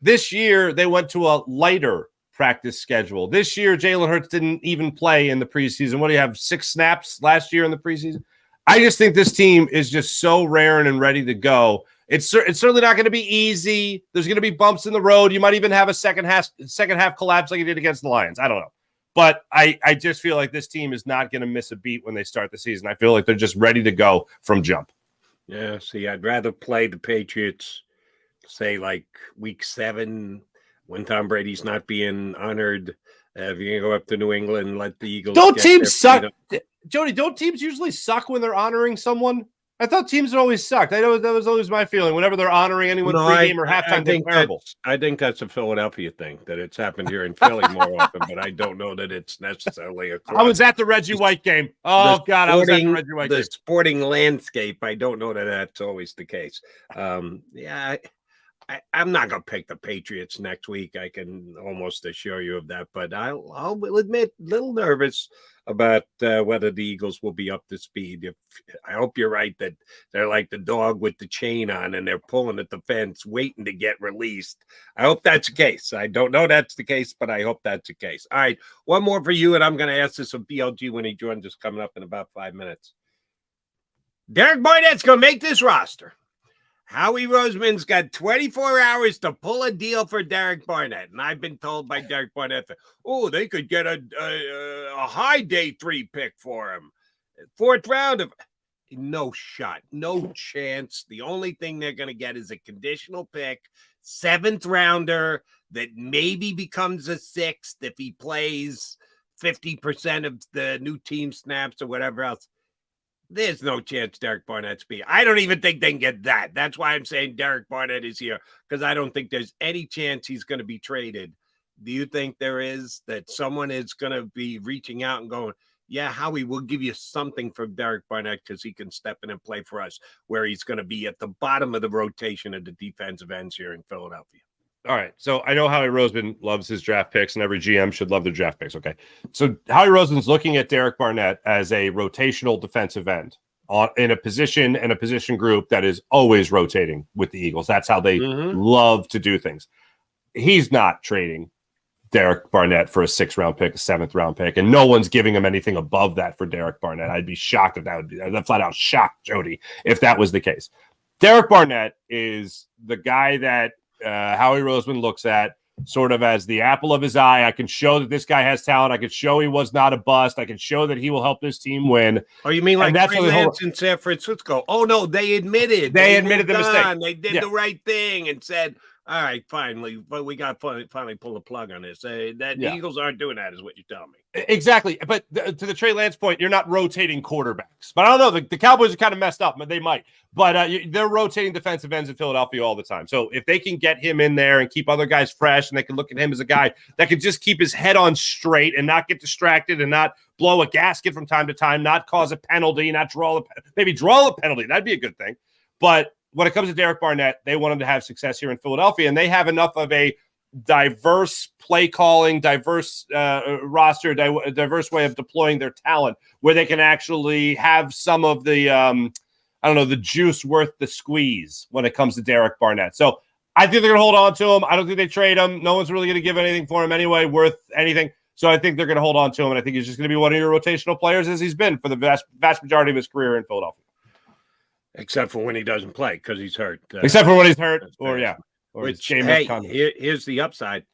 This year, they went to a lighter practice schedule. This year, Jalen Hurts didn't even play in the preseason. What do you have, 6 snaps last year in the preseason? I just think this team is just so raring and ready to go. It's certainly not going to be easy. There's going to be bumps in the road. You might even have a second half collapse like you did against the Lions. I don't know. But I just feel like this team is not going to miss a beat when they start the season. I feel like they're just ready to go from jump. Yeah, see, I'd rather play the Patriots, say, like week 7 when Tom Brady's not being honored. If you're going to go up to New England and let the Eagles. Don't teams suck? Jody, don't teams usually suck when they're honoring someone? I thought teams always sucked. I know that was always my feeling. Whenever they're honoring anyone pregame or halftime, they're terrible. I think that's a Philadelphia thing, that it's happened here in Philly more often, but I don't know that it's necessarily a. I was at the Reggie White game. Oh, God, I was at the Reggie White game. The sporting landscape, I don't know that that's always the case. Yeah, I'm not going to pick the Patriots next week. I can almost assure you of that, but I'll admit, a little nervous about whether the Eagles will be up to speed. I hope you're right that they're like the dog with the chain on and they're pulling at the fence, waiting to get released. I hope that's the case. I don't know that's the case, but I hope that's the case. All right, one more for you, and I'm going to ask this of BLG when he joins us coming up in about 5 minutes. Derek Barnett's going to make this roster. Howie Roseman's got 24 hours to pull a deal for Derek Barnett. And I've been told by Derek Barnett that, they could get a high day 3 pick for him. 4th round of no shot, no chance. The only thing they're going to get is a conditional pick, 7th rounder that maybe becomes a 6th if he plays 50% of the new team snaps or whatever else. There's no chance Derek Barnett's be. I don't even think they can get that. That's why I'm saying Derek Barnett is here, because I don't think there's any chance he's going to be traded. Do you think there is, that someone is going to be reaching out and going, yeah, Howie, we'll give you something for Derek Barnett because he can step in and play for us, where he's going to be at the bottom of the rotation of the defensive ends here in Philadelphia? All right. So I know Howie Roseman loves his draft picks, and every GM should love their draft picks. Okay. So Howie Roseman's looking at Derek Barnett as a rotational defensive end in a position and a position group that is always rotating with the Eagles. That's how they love to do things. He's not trading Derek Barnett for a 6th-round pick, a 7th-round pick, and no one's giving him anything above that for Derek Barnett. I'd be shocked if that would be. I'd flat out shocked, Jody, if that was the case. Derek Barnett is the guy that Howie Roseman looks at sort of as the apple of his eye. I can show that this guy has talent. I can show he was not a bust. I can show that he will help this team win. Oh, you mean like Trey Lance in San Francisco? Oh, no, they admitted the mistake. They did the right thing and said, all right, finally, but we got to finally pull the plug on this. The Eagles aren't doing that, is what you're telling me. Exactly. But to the Trey Lance point, you're not rotating quarterbacks. But I don't know. The Cowboys are kind of messed up. They might. But they're rotating defensive ends in Philadelphia all the time. So if they can get him in there and keep other guys fresh, and they can look at him as a guy that can just keep his head on straight and not get distracted and not blow a gasket from time to time, not cause a penalty, maybe draw a penalty. That'd be a good thing. But when it comes to Derek Barnett, they want him to have success here in Philadelphia, and they have enough of a diverse play calling, diverse roster, diverse way of deploying their talent, where they can actually have some of the, the juice worth the squeeze when it comes to Derek Barnett. So I think they're going to hold on to him. I don't think they trade him. No one's really going to give anything for him anyway, worth anything. So I think they're going to hold on to him, and I think he's just going to be one of your rotational players, as he's been for the vast majority of his career in Philadelphia. Except for when he doesn't play because he's hurt. Except for when he's hurt, or here's the upside.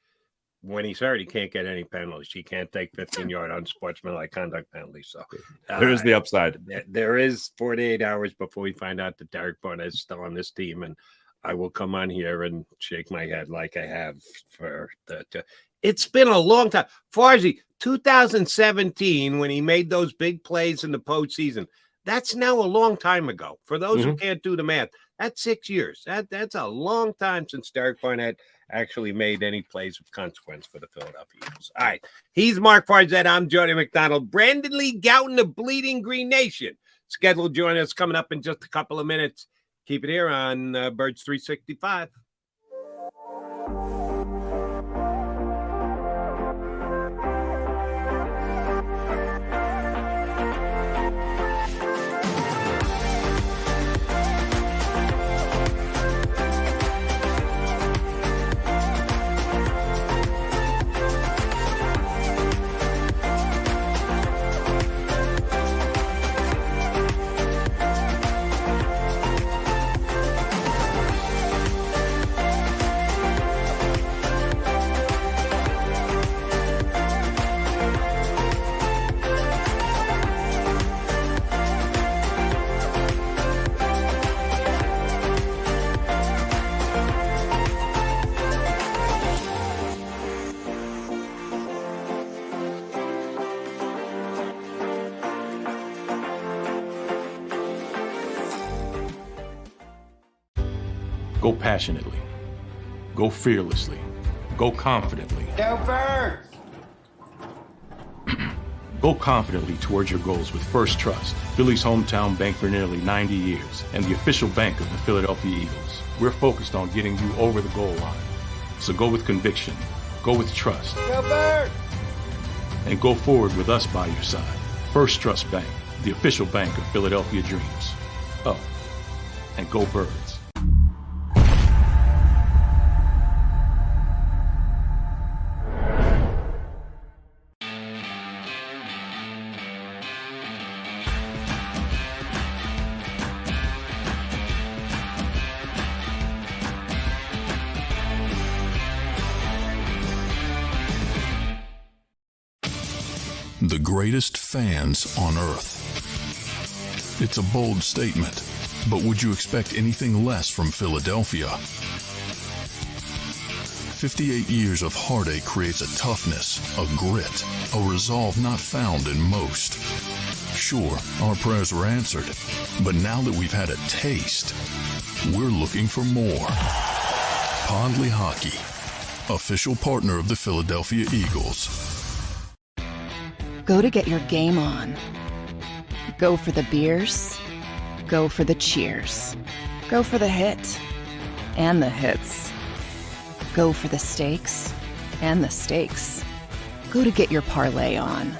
When he's hurt, he can't get any penalties. He can't take 15-yard unsportsmanlike conduct penalties. So there's the upside. There is 48 hours before we find out that Derek Barnett is still on this team, and I will come on here and shake my head like I have for the. It's been a long time. Farzi, 2017, when he made those big plays in the postseason. That's now a long time ago. For those who can't do the math, that's 6 years. That's a long time since Derek Barnett actually made any plays of consequence for the Philadelphia Eagles. All right. He's Mark Farzetta. I'm Jody McDonald. Brandon Lee Gouton, the Bleeding Green Nation. Scheduled to join us coming up in just a couple of minutes. Keep it here on Birds 365. Go passionately. Go fearlessly. Go confidently. Go Birds! Go confidently towards your goals with First Trust, Philly's hometown bank for nearly 90 years, and the official bank of the Philadelphia Eagles. We're focused on getting you over the goal line. So go with conviction, go with trust, Go Birds! and go forward with us by your side. First Trust Bank, the official bank of Philadelphia dreams. Oh, and go Birds. The greatest fans on earth. It's a bold statement, but would you expect anything less from Philadelphia? 58 years of heartache creates a toughness, a grit, a resolve not found in most. Sure, our prayers were answered, but now that we've had a taste, we're looking for more. Pondley Hockey, official partner of the Philadelphia Eagles. Go to get your game on. Go for the beers. Go for the cheers. Go for the hit and the hits. Go for the stakes and the stakes. Go to get your parlay on.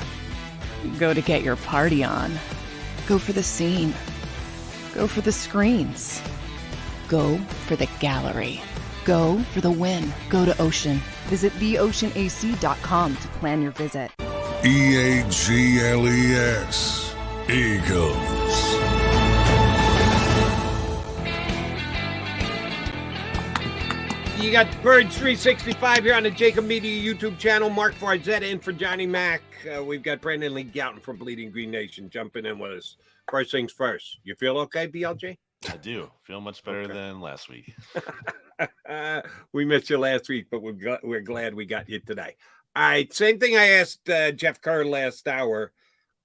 Go to get your party on. Go for the scene. Go for the screens. Go for the gallery. Go for the win. Go to Ocean. Visit theoceanac.com to plan your visit. EAGLES. Eagles. You got Birds 365 here on the JAKIB Media YouTube channel. Mark Farzetta in for Johnny Mac. We've got Brandon Lee Gouton from Bleeding Green Nation jumping in with us. First things first. You feel okay, BLJ? I do. Feel much better than last week. We missed you last week, but we're glad we got you today. All right, same thing I asked Jeff Kerr last hour.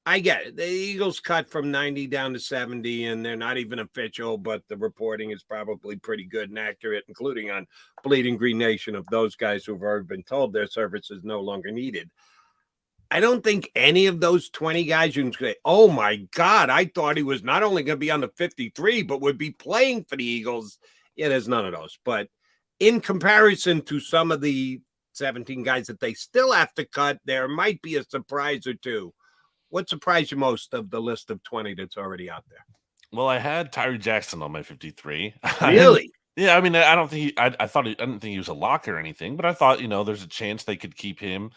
I get it. The Eagles cut from 90 down to 70, and they're not even official, but the reporting is probably pretty good and accurate, including on Bleeding Green Nation, of those guys who've already been told their service is no longer needed. I don't think any of those 20 guys you can say, oh, my God, I thought he was not only going to be on the 53, but would be playing for the Eagles. Yeah, there's none of those. But in comparison to some of the 17 guys that they still have to cut, there might be a surprise or two. What surprised you most of the list of 20 that's already out there? Well, I had Tyree Jackson on my 53. Really? Yeah, I mean, I don't think I didn't think he was a lock or anything, but I thought, there's a chance they could keep him.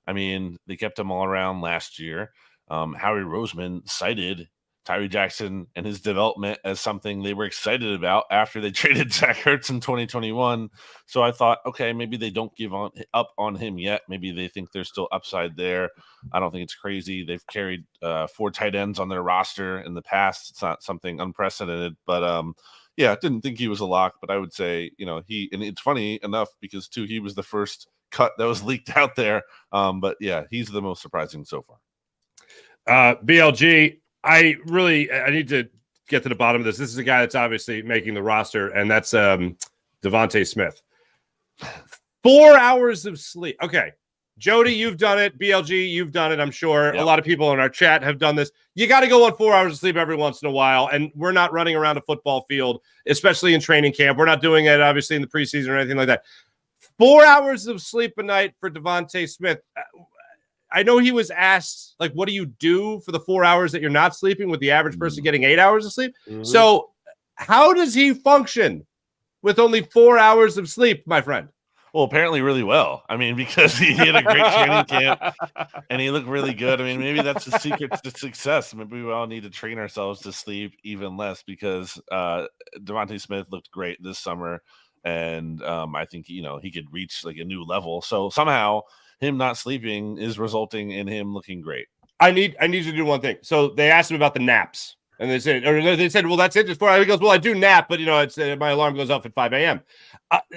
I mean, they kept him all around last year. Howie Roseman cited Tyree Jackson and his development as something they were excited about after they traded Zach Ertz in 2021. So I thought, okay, maybe they don't give up on him yet. Maybe they think there's still upside there. I don't think it's crazy. They've carried 4 tight ends on their roster in the past. It's not something unprecedented, but yeah, didn't think he was a lock, but I would say, and it's funny enough because too, he was the first cut that was leaked out there. But yeah, he's the most surprising so far. BLG, I need to get to the bottom of this. This is a guy that's obviously making the roster, and that's Devontae Smith. 4 hours of sleep. Okay. Jody, you've done it. BLG, you've done it, I'm sure. Yep. A lot of people in our chat have done this. You got to go on 4 hours of sleep every once in a while, and we're not running around a football field, especially in training camp. We're not doing it, obviously, in the preseason or anything like that. 4 hours of sleep a night for Devontae Smith. I know he was asked, like, what do you do for the 4 hours that you're not sleeping with the average person getting 8 hours of sleep? Mm-hmm. So how does he function with only 4 hours of sleep, my friend? Well, apparently really well. I mean, because he had a great training camp and he looked really good. I mean, maybe that's the secret to success. Maybe we all need to train ourselves to sleep even less because Devontae Smith looked great this summer. And I think, he could reach like a new level. So somehow him not sleeping is resulting in him looking great. I need you to do one thing. So they asked him about the naps, and they said, well, that's it. Just 4 hours. He goes, well, I do nap, but it's my alarm goes off at 5 a.m.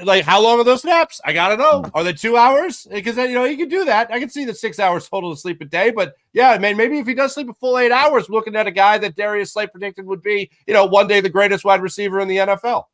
Like, how long are those naps? I gotta know. Are they 2 hours? Because you can do that. I can see the 6 hours total to sleep a day, but yeah, man, maybe if he does sleep a full 8 hours, we're looking at a guy that Darius Slate predicted would be, one day the greatest wide receiver in the NFL.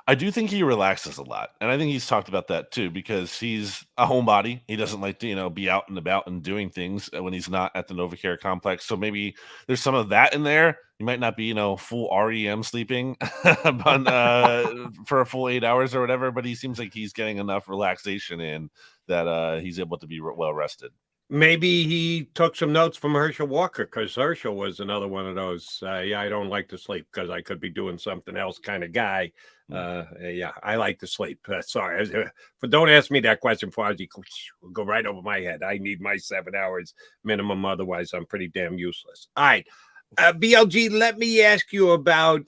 I do think he relaxes a lot, and I think he's talked about that too because he's a homebody. He doesn't like to, be out and about and doing things when he's not at the NovaCare complex. So maybe there's some of that in there. He might not be, full REM sleeping but, for a full 8 hours or whatever, but he seems like he's getting enough relaxation in that he's able to be well rested. Maybe he took some notes from Herschel Walker because Herschel was another one of those, I don't like to sleep because I could be doing something else kind of guy. Yeah, I like to sleep. Sorry. But don't ask me that question, Fozzie. Will go right over my head. I need my 7 hours minimum. Otherwise, I'm pretty damn useless. All right. BLG, let me ask you about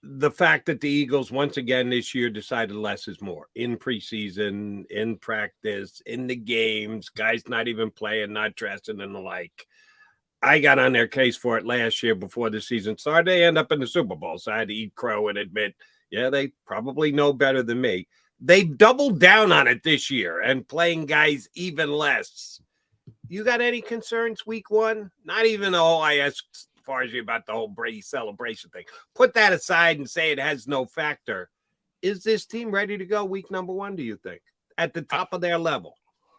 the fact that the Eagles once again this year decided less is more in preseason, in practice, in the games, guys not even playing, not dressing and the like. I got on their case for it last year before the season started. They end up in the Super Bowl, so I had to eat crow and admit, yeah, they probably know better than me. They doubled down on it this year and playing guys even less. You got any concerns week one? Not even all I asked far as you about the whole Brady celebration thing. Put that aside and say it has no factor. Is this team ready to go week number one, do you think? At the top of their level?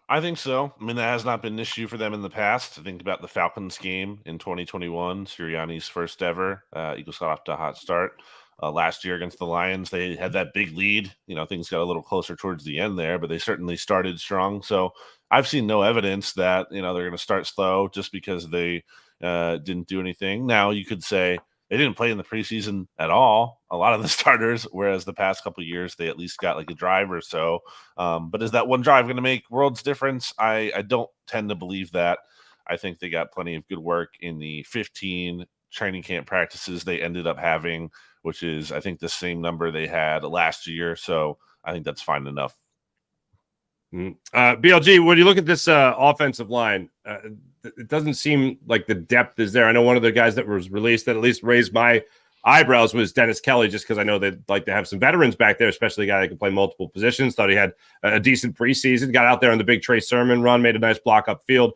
I think so. I mean, that has not been an issue for them in the past. I think about the Falcons game in 2021, Sirianni's first ever. Eagles got off to a hot start. Last year against the Lions, they had that big lead. Things got a little closer towards the end there, but they certainly started strong. So I've seen no evidence that, they're going to start slow just because they didn't do anything. Now, you could say they didn't play in the preseason at all, a lot of the starters, whereas the past couple of years, they at least got like a drive or so. But is that one drive going to make world's difference? I don't tend to believe that. I think they got plenty of good work in the 15 training camp practices they ended up having, which is, I think, the same number they had last year. So I think that's fine enough. BLG, when you look at this offensive line, it doesn't seem like the depth is there. I know one of the guys that was released that at least raised my eyebrows was Dennis Kelly, just because I know they'd like to have some veterans back there, especially a guy that can play multiple positions. Thought he had a decent preseason, got out there on the big Trey Sermon run, made a nice block upfield.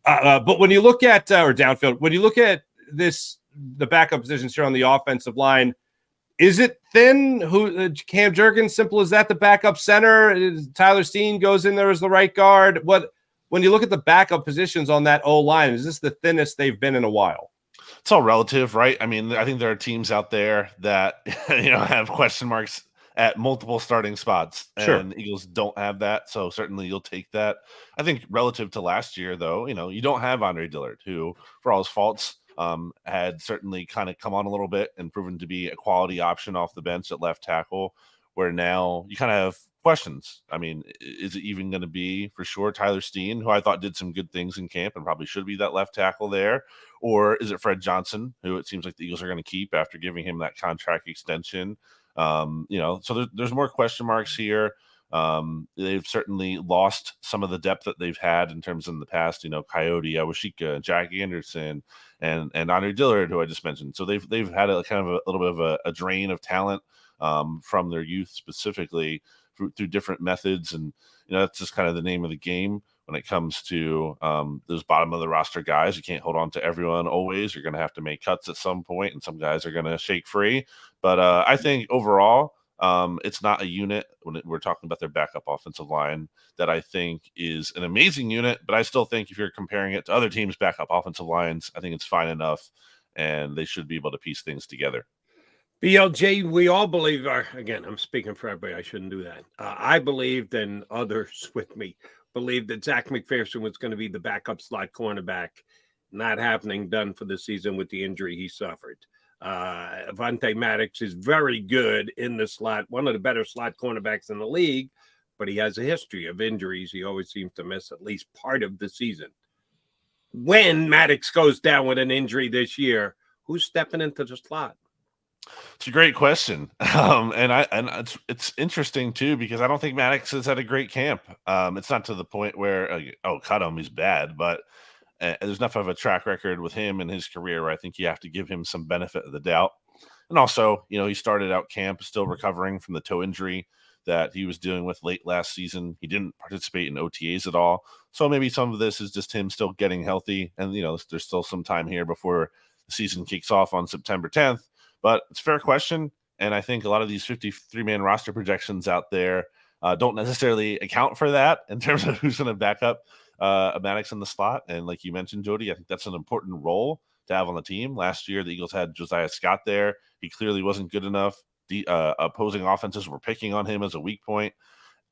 But when you look at, or downfield, when you look at the backup positions here on the offensive line, is it thin? Cam Jurgens, simple as that, the backup center? Tyler Steen goes in there as the right guard. When you look at the backup positions on that O-line, is this the thinnest they've been in a while? It's all relative, right? I mean, I think there are teams out there that have question marks at multiple starting spots, and the Eagles don't have that. So certainly you'll take that. I think relative to last year, though, you don't have Andre Dillard, who, for all his faults, had certainly kind of come on a little bit and proven to be a quality option off the bench at left tackle, where now you kind of have questions. I mean, is it even going to be for sure Tyler Steen, who I thought did some good things in camp and probably should be that left tackle there? Or is it Fred Johnson, who it seems like the Eagles are going to keep after giving him that contract extension? So there's more question marks here. They've certainly lost some of the depth that they've had in terms of in the past, Coyote, Awashika, Jack Anderson, and Andre Dillard, who I just mentioned. So they've had a kind of a little bit of a drain of talent from their youth specifically through different methods. And, that's just kind of the name of the game when it comes to those bottom of the roster guys. You can't hold on to everyone always. You're going to have to make cuts at some point, and some guys are going to shake free. But I think overall, it's not a unit when we're talking about their backup offensive line that I think is an amazing unit. But I still think if you're comparing it to other teams' backup offensive lines, I think it's fine enough, and they should be able to piece things together. BLJ, we all believe, again, I'm speaking for everybody. I shouldn't do that. I believed, and others with me believed, that Zach McPherson was going to be the backup slot cornerback. Not happening, done for the season with the injury he suffered. Avonte Maddox is very good in the slot, one of the better slot cornerbacks in the league, but he has a history of injuries. He always seems to miss at least part of the season. When Maddox goes down with an injury this year, who's stepping into the slot? It's a great question. And it's interesting too, because I don't think Maddox has had a great camp. It's not to the point where, cut him, he's bad, but there's enough of a track record with him in his career where I think you have to give him some benefit of the doubt. And also, he started out camp still recovering from the toe injury that he was dealing with late last season. He didn't participate in OTAs at all. So maybe some of this is just him still getting healthy. And, there's still some time here before the season kicks off on September 10th. But it's a fair question. And I think a lot of these 53-man roster projections out there don't necessarily account for that in terms of who's going to back up Maddox in the slot. And like you mentioned, Jody, I think that's an important role to have on the team. Last year, the Eagles had Josiah Scott there. He clearly wasn't good enough. The opposing offenses were picking on him as a weak point.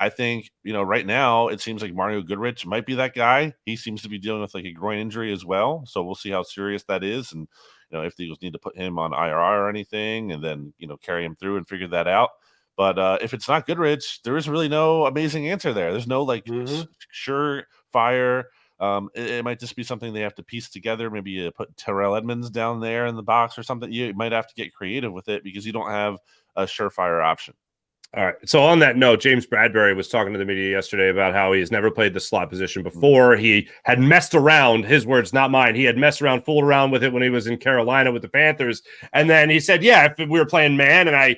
I think, right now it seems like Mario Goodrich might be that guy. He seems to be dealing with like a groin injury as well. So we'll see how serious that is. And, if the Eagles need to put him on IR or anything and then, carry him through and figure that out. But if it's not Goodrich, there is really no amazing answer there. There's no surefire. It might just be something they have to piece together. Maybe you put Terrell Edmonds down there in the box or something. You might have to get creative with it because you don't have a surefire option. All right. So on that note, James Bradbury was talking to the media yesterday about how he's never played the slot position before. He had messed around, his words, not mine. He had messed around, fooled around with it when he was in Carolina with the Panthers. And then he said, yeah, if we were playing man and I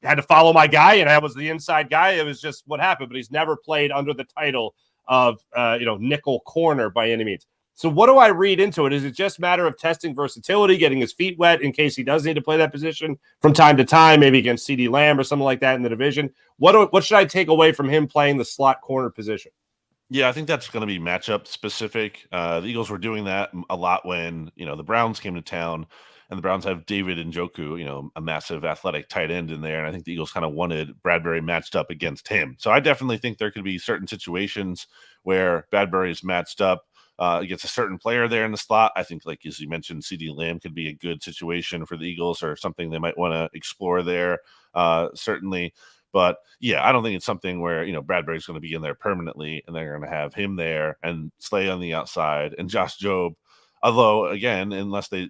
had to follow my guy and I was the inside guy, it was just what happened. But he's never played under the title of, nickel corner by any means. So what do I read into it? Is it just a matter of testing versatility, getting his feet wet in case he does need to play that position from time to time, maybe against CeeDee Lamb or something like that in the division? What should I take away from him playing the slot corner position? Yeah, I think that's going to be matchup specific. The Eagles were doing that a lot when, the Browns came to town, and the Browns have David Njoku, a massive athletic tight end in there. And I think the Eagles kind of wanted Bradbury matched up against him. So I definitely think there could be certain situations where Bradbury is matched up against a certain player there in the slot. I think, like as you mentioned, CeeDee Lamb could be a good situation for the Eagles or something they might want to explore there, certainly. But yeah, I don't think it's something where, Bradbury's going to be in there permanently and they're going to have him there and Slay on the outside and Josh Jobe. Although, again, unless they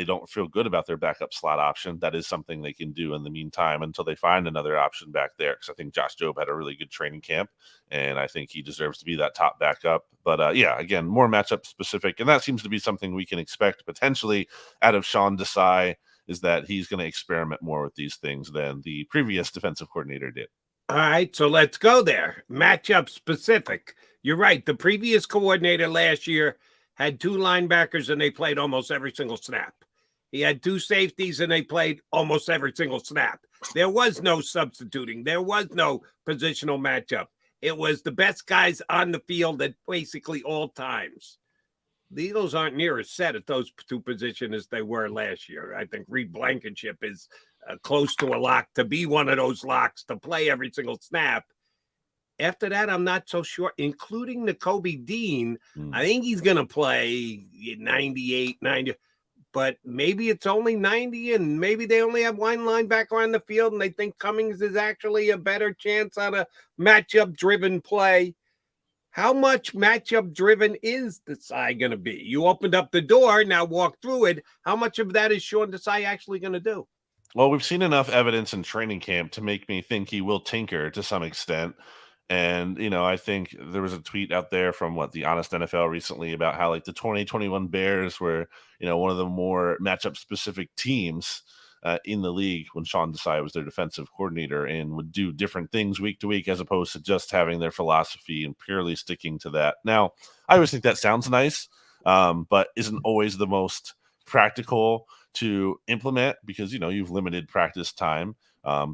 don't feel good about their backup slot option, that is something they can do in the meantime until they find another option back there. Because I think Josh Jobe had a really good training camp, and I think he deserves to be that top backup. But yeah, again, more matchup specific, and that seems to be something we can expect potentially out of Sean Desai, is that he's going to experiment more with these things than the previous defensive coordinator did. All right, so let's go there. Matchup specific. You're right. The previous coordinator last year had two linebackers and they played almost every single snap. He had two safeties and they played almost every single snap. There was no substituting. There was no positional matchup. It was the best guys on the field at basically all times. The Eagles aren't near as set at those two positions as they were last year. I think Reed Blankenship is close to a lock to be one of those locks to play every single snap. After that, I'm not so sure, including Nakobe Dean. I think he's going to play 98, 90, but maybe it's only 90, and maybe they only have one linebacker on the field, and they think Cummings is actually a better chance on a matchup-driven play. How much matchup-driven is Desai going to be? You opened up the door, now walk through it. How much of that is Sean Desai actually going to do? Well, we've seen enough evidence in training camp to make me think he will tinker to some extent. And, I think there was a tweet out there from the Honest NFL recently about how the 2021 Bears were, one of the more matchup specific teams in the league when Sean Desai was their defensive coordinator and would do different things week to week as opposed to just having their philosophy and purely sticking to that. Now, I always think that sounds nice, but isn't always the most practical to implement because, you've limited practice time.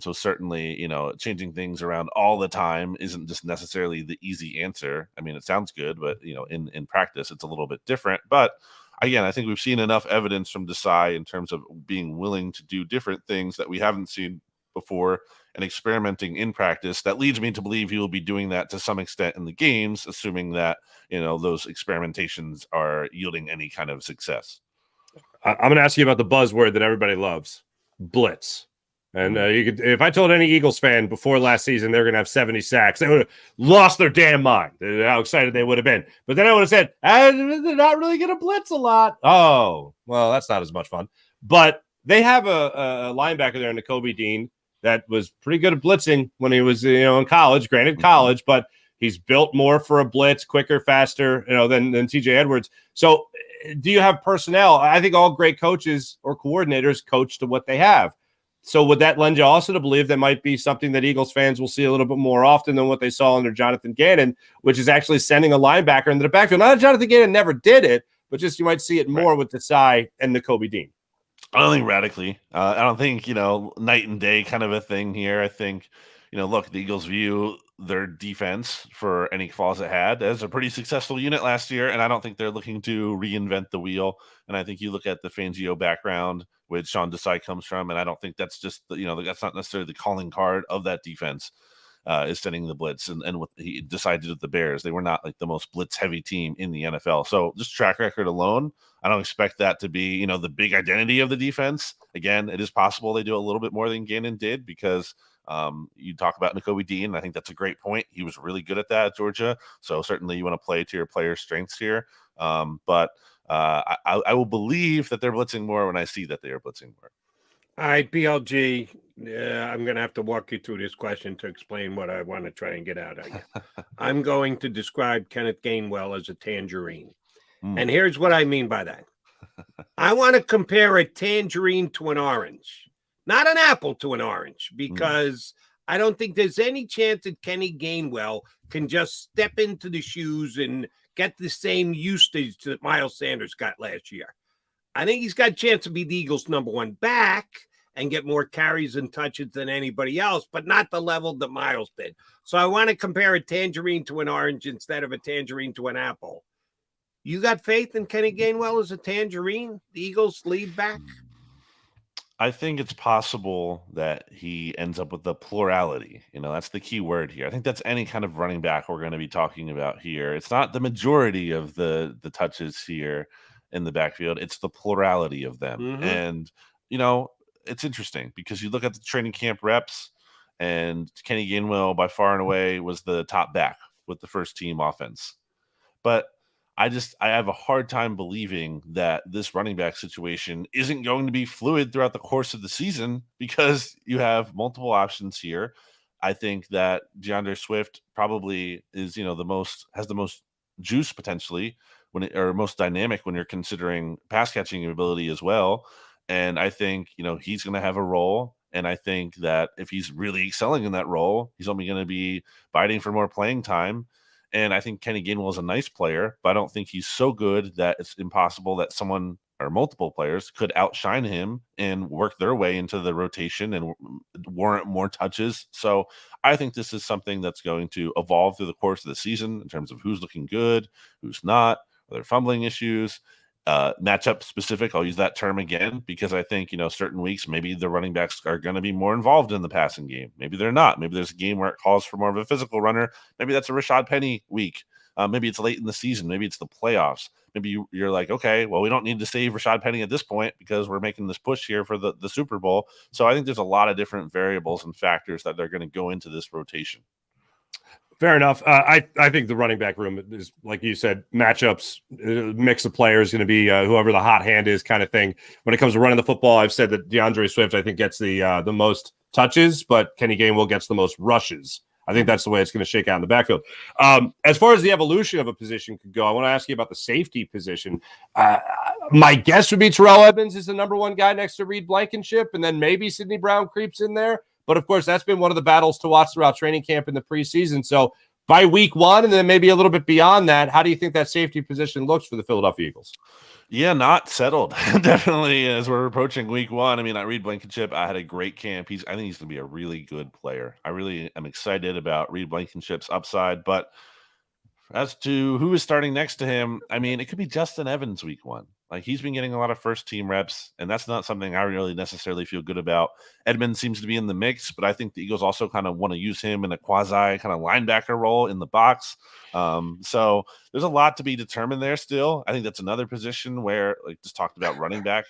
So certainly, changing things around all the time isn't just necessarily the easy answer. I mean, it sounds good, but, in practice, it's a little bit different. But again, I think we've seen enough evidence from Desai in terms of being willing to do different things that we haven't seen before and experimenting in practice. That leads me to believe he will be doing that to some extent in the games, assuming that, those experimentations are yielding any kind of success. I'm going to ask you about the buzzword that everybody loves, blitz. And if I told any Eagles fan before last season they're going to have 70 sacks, they would have lost their damn mind. How excited they would have been. But then I would have said, they're not really going to blitz a lot. Oh, well, that's not as much fun. But they have a linebacker there, Nakobe Dean, that was pretty good at blitzing when he was, in college. Granted, college, but he's built more for a blitz, quicker, faster, than TJ Edwards. So, do you have personnel? I think all great coaches or coordinators coach to what they have. So would that lend you also to believe that might be something that Eagles fans will see a little bit more often than what they saw under Jonathan Gannon, which is actually sending a linebacker into the backfield? Not that Jonathan Gannon never did it, but just you might see it more with Desai and Nakobe Dean. I don't think radically. I don't think, night and day kind of a thing here. I think, look, the Eagles view their defense for any flaws it had as a pretty successful unit last year. And I don't think they're looking to reinvent the wheel. And I think you look at the Fangio background, which Sean Desai comes from, and I don't think that's just, that's not necessarily the calling card of that defense. Is sending the blitz and what he decided with the Bears. They were not like the most blitz heavy team in the NFL. So just track record alone, I don't expect that to be, the big identity of the defense. Again, it is possible they do a little bit more than Gannon did because you talk about Nakobe Dean. I think that's a great point. He was really good at that at Georgia. So certainly you want to play to your players' strengths here. But I will believe that they're blitzing more when I see that they are blitzing more. All right, BLG, I'm going to have to walk you through this question to explain what I want to try and get out of you. I'm going to describe Kenneth Gainwell as a tangerine. And here's what I mean by that. I want to compare a tangerine to an orange, not an apple to an orange, because I don't think there's any chance that Kenny Gainwell can just step into the shoes and get the same usage that Miles Sanders got last year. I think he's got a chance to be the Eagles' number one back and get more carries and touches than anybody else, but not the level that Miles did. So I want to compare a tangerine to an orange instead of a tangerine to an apple. You got faith in Kenny Gainwell as a tangerine, the Eagles' lead back? I think it's possible that he ends up with the plurality. That's the key word here. I think that's any kind of running back we're going to be talking about here. It's not the majority of the touches here in the backfield. It's the plurality of them. And, it's interesting because you look at the training camp reps and Kenny Gainwell by far and away was the top back with the first team offense. But I have a hard time believing that this running back situation isn't going to be fluid throughout the course of the season because you have multiple options here. I think that DeAndre Swift probably is, has the most juice potentially or most dynamic when you're considering pass catching ability as well. And I think, he's going to have a role. And I think that if he's really excelling in that role, he's only going to be fighting for more playing time. And I think Kenny Gainwell is a nice player, but I don't think he's so good that it's impossible that someone or multiple players could outshine him and work their way into the rotation and warrant more touches. So I think this is something that's going to evolve through the course of the season in terms of who's looking good, who's not, are there fumbling issues. Matchup specific, I'll use that term again because I think, certain weeks, maybe the running backs are going to be more involved in the passing game. Maybe they're not. Maybe there's a game where it calls for more of a physical runner. Maybe that's a Rashad Penny week. Maybe it's late in the season. Maybe it's the playoffs. Maybe you're like, okay, well, we don't need to save Rashad Penny at this point because we're making this push here for the Super Bowl. So I think there's a lot of different variables and factors that they're going to go into this rotation. Fair enough. I think the running back room is, like you said, matchups, mix of players going to be whoever the hot hand is kind of thing. When it comes to running the football, I've said that DeAndre Swift, I think, gets the most touches, but Kenny Gainwell gets the most rushes. I think that's the way it's going to shake out in the backfield. As far as the evolution of a position could go, I want to ask you about the safety position. My guess would be Terrell Evans is the number one guy next to Reed Blankenship, and then maybe Sidney Brown creeps in there. But, of course, that's been one of the battles to watch throughout training camp in the preseason. So by week one and then maybe a little bit beyond that, how do you think that safety position looks for the Philadelphia Eagles? Yeah, not settled. Definitely as we're approaching week one. I mean, I Reed Blankenship, I had a great camp. I think he's going to be a really good player. I really am excited about Reed Blankenship's upside. But as to who is starting next to him, I mean, it could be Justin Evans week one. Like, he's been getting a lot of first team reps, and that's not something I really necessarily feel good about. Edmonds seems to be in the mix, but I think the Eagles also kind of want to use him in a quasi kind of linebacker role in the box. So there's a lot to be determined there still. I think that's another position where, like just talked about running back,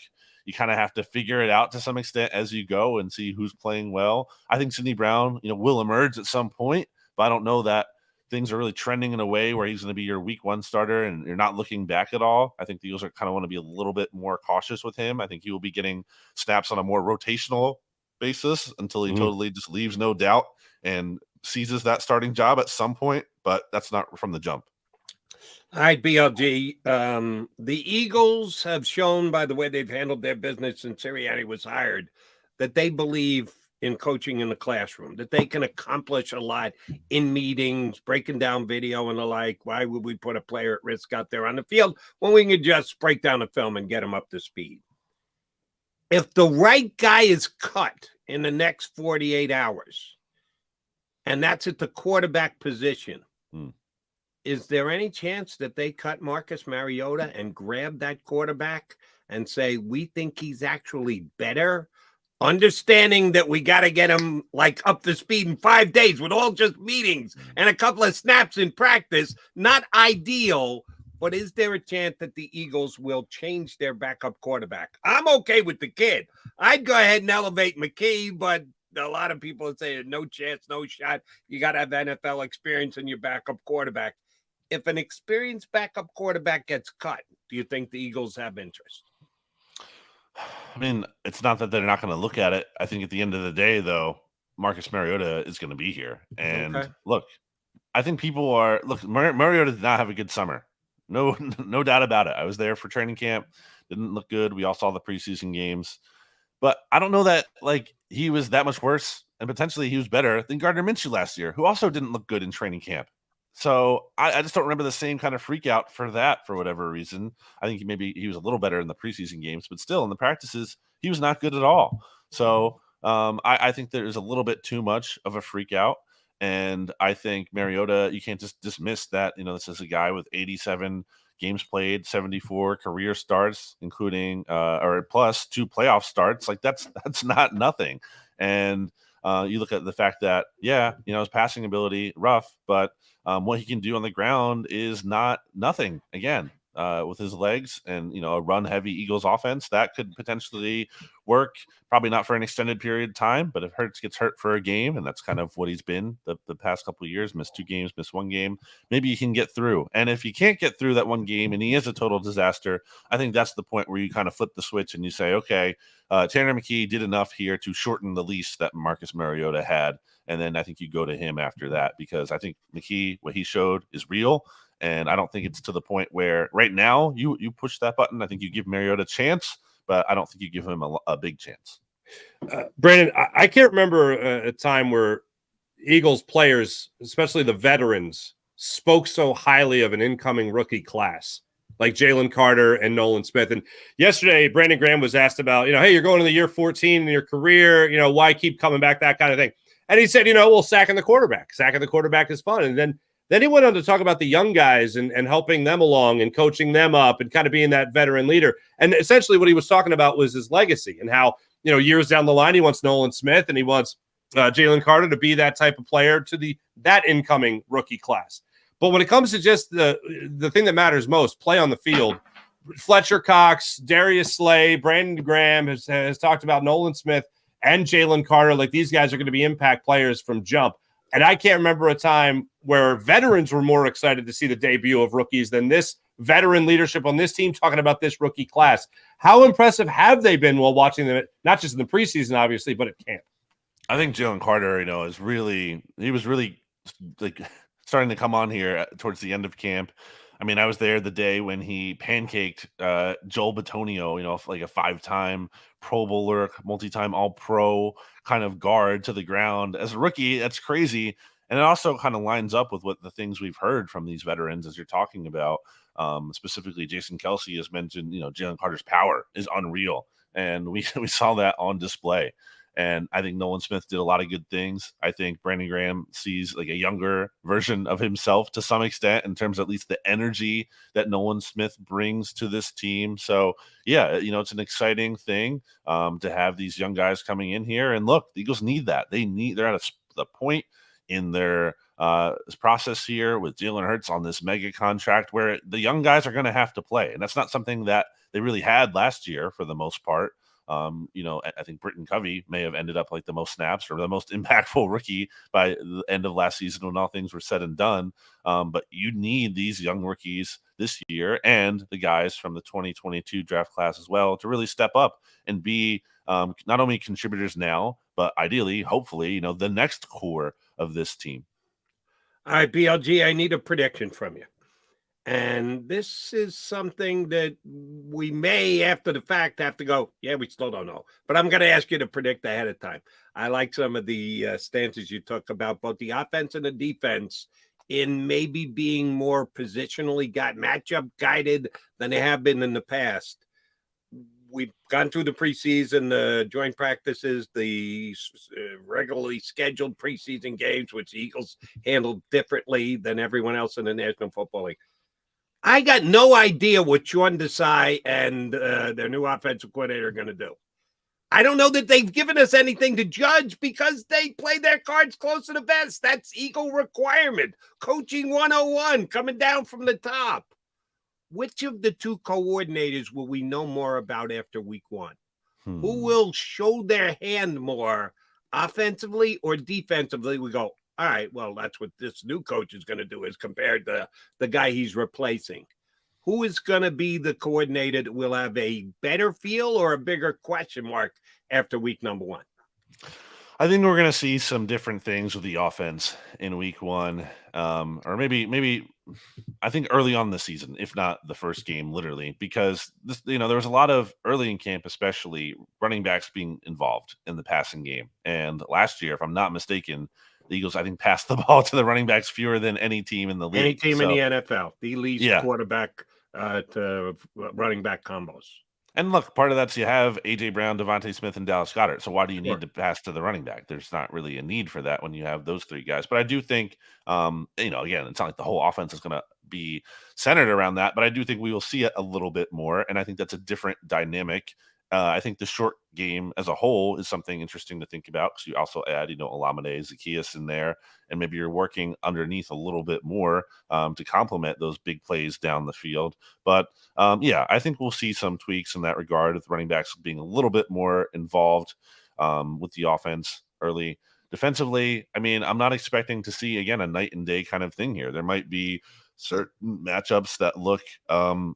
you kind of have to figure it out to some extent as you go and see who's playing well. I think Sidney Brown, will emerge at some point, but I don't know that things are really trending in a way where he's going to be your week one starter and you're not looking back at all. I think the Eagles are kind of want to be a little bit more cautious with him. I think he will be getting snaps on a more rotational basis until he totally just leaves no doubt and seizes that starting job at some point, but that's not from the jump. All right, BLG. The Eagles have shown by the way they've handled their business since Sirianni was hired that they believe in coaching in the classroom, that they can accomplish a lot in meetings, breaking down video and the like. Why would we put a player at risk out there on the field when we can just break down the film and get them up to speed? If the right guy is cut in the next 48 hours, and that's at the quarterback position, is there any chance that they cut Marcus Mariota and grab that quarterback and say, we think he's actually better? Understanding that we got to get him like up to speed in 5 days with all just meetings and a couple of snaps in practice. Not ideal, but is there a chance that the Eagles will change their backup quarterback? I'm okay with the kid. I'd go ahead and elevate McKee, but a lot of people would say no chance, no shot. You got to have NFL experience in your backup quarterback. If an experienced backup quarterback gets cut, do you think the Eagles have interest? I mean, it's not that they're not going to look at it. I think at the end of the day, though, Marcus Mariota is going to be here. And look, I think people are Mariota did not have a good summer. No doubt about it. I was there for training camp. Didn't look good. We all saw the preseason games. But I don't know that he was that much worse, and potentially he was better than Gardner Minshew last year, who also didn't look good in training camp. So I just don't remember the same kind of freak out for that for whatever reason. I think maybe he was a little better in the preseason games, but still in the practices, he was not good at all. So I think there's a little bit too much of a freak out. And I think Mariota, you can't just dismiss that, this is a guy with 87 games played, 74 career starts, including or plus 2 playoff starts. Like that's not nothing. And you look at the fact that, his passing ability, rough, but what he can do on the ground is nothing. Again, with his legs and, a run-heavy Eagles offense, that could potentially work. Probably not for an extended period of time, but if Hurts gets hurt for a game, and that's kind of what he's been the past couple of years, missed 2 games, missed 1 game, maybe he can get through. And if he can't get through that 1 game and he is a total disaster, I think that's the point where you kind of flip the switch and you say, okay, Tanner McKee did enough here to shorten the leash that Marcus Mariota had. And then I think you go to him after that, because I think McKee, what he showed is real. And I don't think it's to the point where right now you push that button. I think you give Mariota a chance, but I don't think you give him a big chance. Brandon, I can't remember a time where Eagles players, especially the veterans, spoke so highly of an incoming rookie class like Jalen Carter and Nolan Smith. And yesterday, Brandon Graham was asked about, hey, you're going to the year 14 in your career, why keep coming back, that kind of thing. And he said, well, sacking the quarterback is fun. And then he went on to talk about the young guys and helping them along and coaching them up and kind of being that veteran leader. And essentially what he was talking about was his legacy and how, years down the line, he wants Nolan Smith and he wants Jalen Carter to be that type of player to that incoming rookie class. But when it comes to just the thing that matters most, play on the field, Fletcher Cox, Darius Slay, Brandon Graham has talked about Nolan Smith and Jalen Carter. Like, these guys are going to be impact players from jump. And I can't remember a time where veterans were more excited to see the debut of rookies than this veteran leadership on this team talking about this rookie class. How impressive have they been while watching them, not just in the preseason, obviously, but at camp? I think Jalen Carter, he was really like starting to come on here towards the end of camp. I mean, I was there the day when he pancaked Joel Bitonio, like a 5-time Pro Bowler, multi-time All-Pro kind of guard to the ground. As a rookie, that's crazy. And it also kind of lines up with what the things we've heard from these veterans as you're talking about. Specifically, Jason Kelsey has mentioned, Jalen Carter's power is unreal. And we saw that on display. And I think Nolan Smith did a lot of good things. I think Brandon Graham sees like a younger version of himself to some extent in terms of at least the energy that Nolan Smith brings to this team. So, yeah, it's an exciting thing to have these young guys coming in here. And look, the Eagles need that. They're at the point in their process here with Jalen Hurts on this mega contract where the young guys are going to have to play. And that's not something that they really had last year for the most part. I think Britton Covey may have ended up like the most snaps or the most impactful rookie by the end of last season when all things were said and done. But you need these young rookies this year and the guys from the 2022 draft class as well to really step up and be not only contributors now, but ideally, hopefully, the next core of this team. All right, BLG, I need a prediction from you. And this is something that we may, after the fact, have to go, we still don't know. But I'm going to ask you to predict ahead of time. I like some of the stances you took about both the offense and the defense in maybe being more positionally matchup guided than they have been in the past. we've gone through the preseason, the joint practices, the regularly scheduled preseason games, which the Eagles handled differently than everyone else in the National Football League. I got no idea what Sean Desai and their new offensive coordinator are going to do. I don't know that they've given us anything to judge because they play their cards close to the vest. That's Eagle requirement. Coaching 101 coming down from the top. Which of the two coordinators will we know more about after week one? Who will show their hand more offensively or defensively? We go, all right, well, that's what this new coach is going to do as compared to the guy he's replacing. Who is going to be the coordinator that will have a better feel or a bigger question mark after week number one? I think we're going to see some different things with the offense in week one, or maybe I think early on in the season, if not the first game, literally, because there was a lot of early in camp, especially running backs being involved in the passing game. And last year, if I'm not mistaken, the Eagles, I think, passed the ball to the running backs fewer than any team in the league. Any team in the NFL, the least quarterback to running back combos. And look, part of that's you have A.J. Brown, Devontae Smith, and Dallas Goedert. So why do you need to pass to the running back? There's not really a need for that when you have those three guys. But I do think, again, it's not like the whole offense is going to be centered around that. But I do think we will see it a little bit more. And I think that's a different dynamic. I think the short game as a whole is something interesting to think about because you also add, Olamide, Zacchaeus in there, and maybe you're working underneath a little bit more to complement those big plays down the field. But I think we'll see some tweaks in that regard with running backs being a little bit more involved with the offense early. Defensively, I'm not expecting to see, again, a night and day kind of thing here. There might be certain matchups that look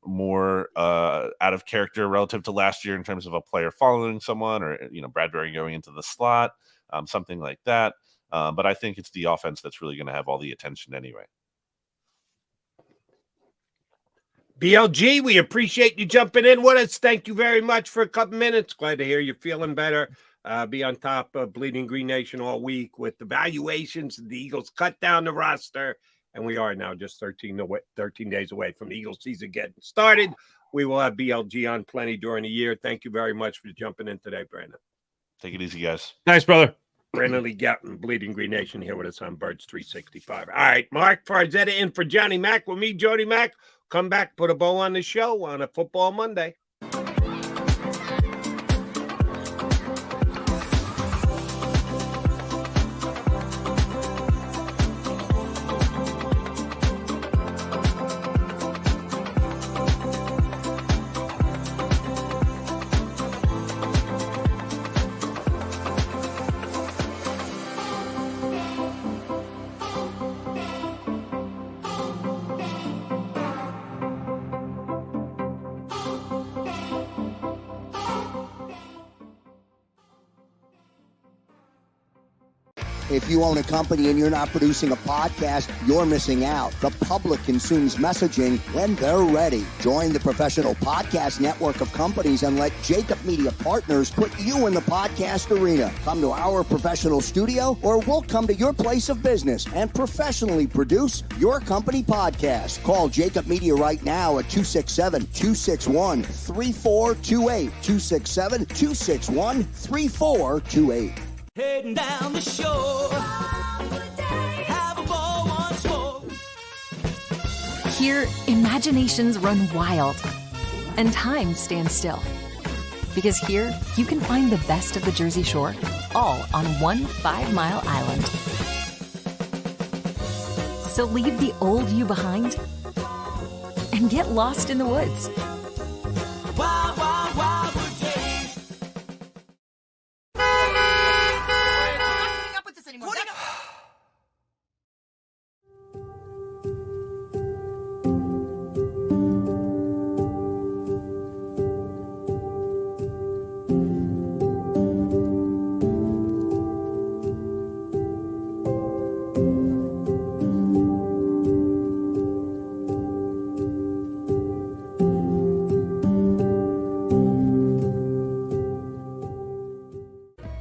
more out of character relative to last year in terms of a player following someone or, Bradbury going into the slot, something like that. But I think it's the offense that's really going to have all the attention anyway. BLG, we appreciate you jumping in with us. Thank you very much for a couple minutes. Glad to hear you're feeling better. Be on top of Bleeding Green Nation all week with the valuations. The Eagles cut down the roster. And we are now just 13 days away from Eagles season getting started. We will have BLG on plenty during the year. Thank you very much for jumping in today, Brandon. Take it easy, guys. Thanks, brother. Brandon Lee Gowton, Bleeding Green Nation, here with us on Birds 365. All right, Mark Farzetta in for Johnny Mac with me, Jody Mac. Come back, put a bow on the show on a Football Monday. If you own a company and you're not producing a podcast, you're missing out. The public consumes messaging when they're ready. Join the professional podcast network of companies and let JAKIB Media Partners put you in the podcast arena. Come to our professional studio or we'll come to your place of business and professionally produce your company podcast. Call JAKIB Media right now at 267-261-3428. 267-261-3428. Heading down the shore, have a ball once more. Here, imaginations run wild and time stands still. Because here, you can find the best of the Jersey Shore, all on one 5-mile island. So leave the old you behind and get lost in the woods. Wild, wild, wild wood days.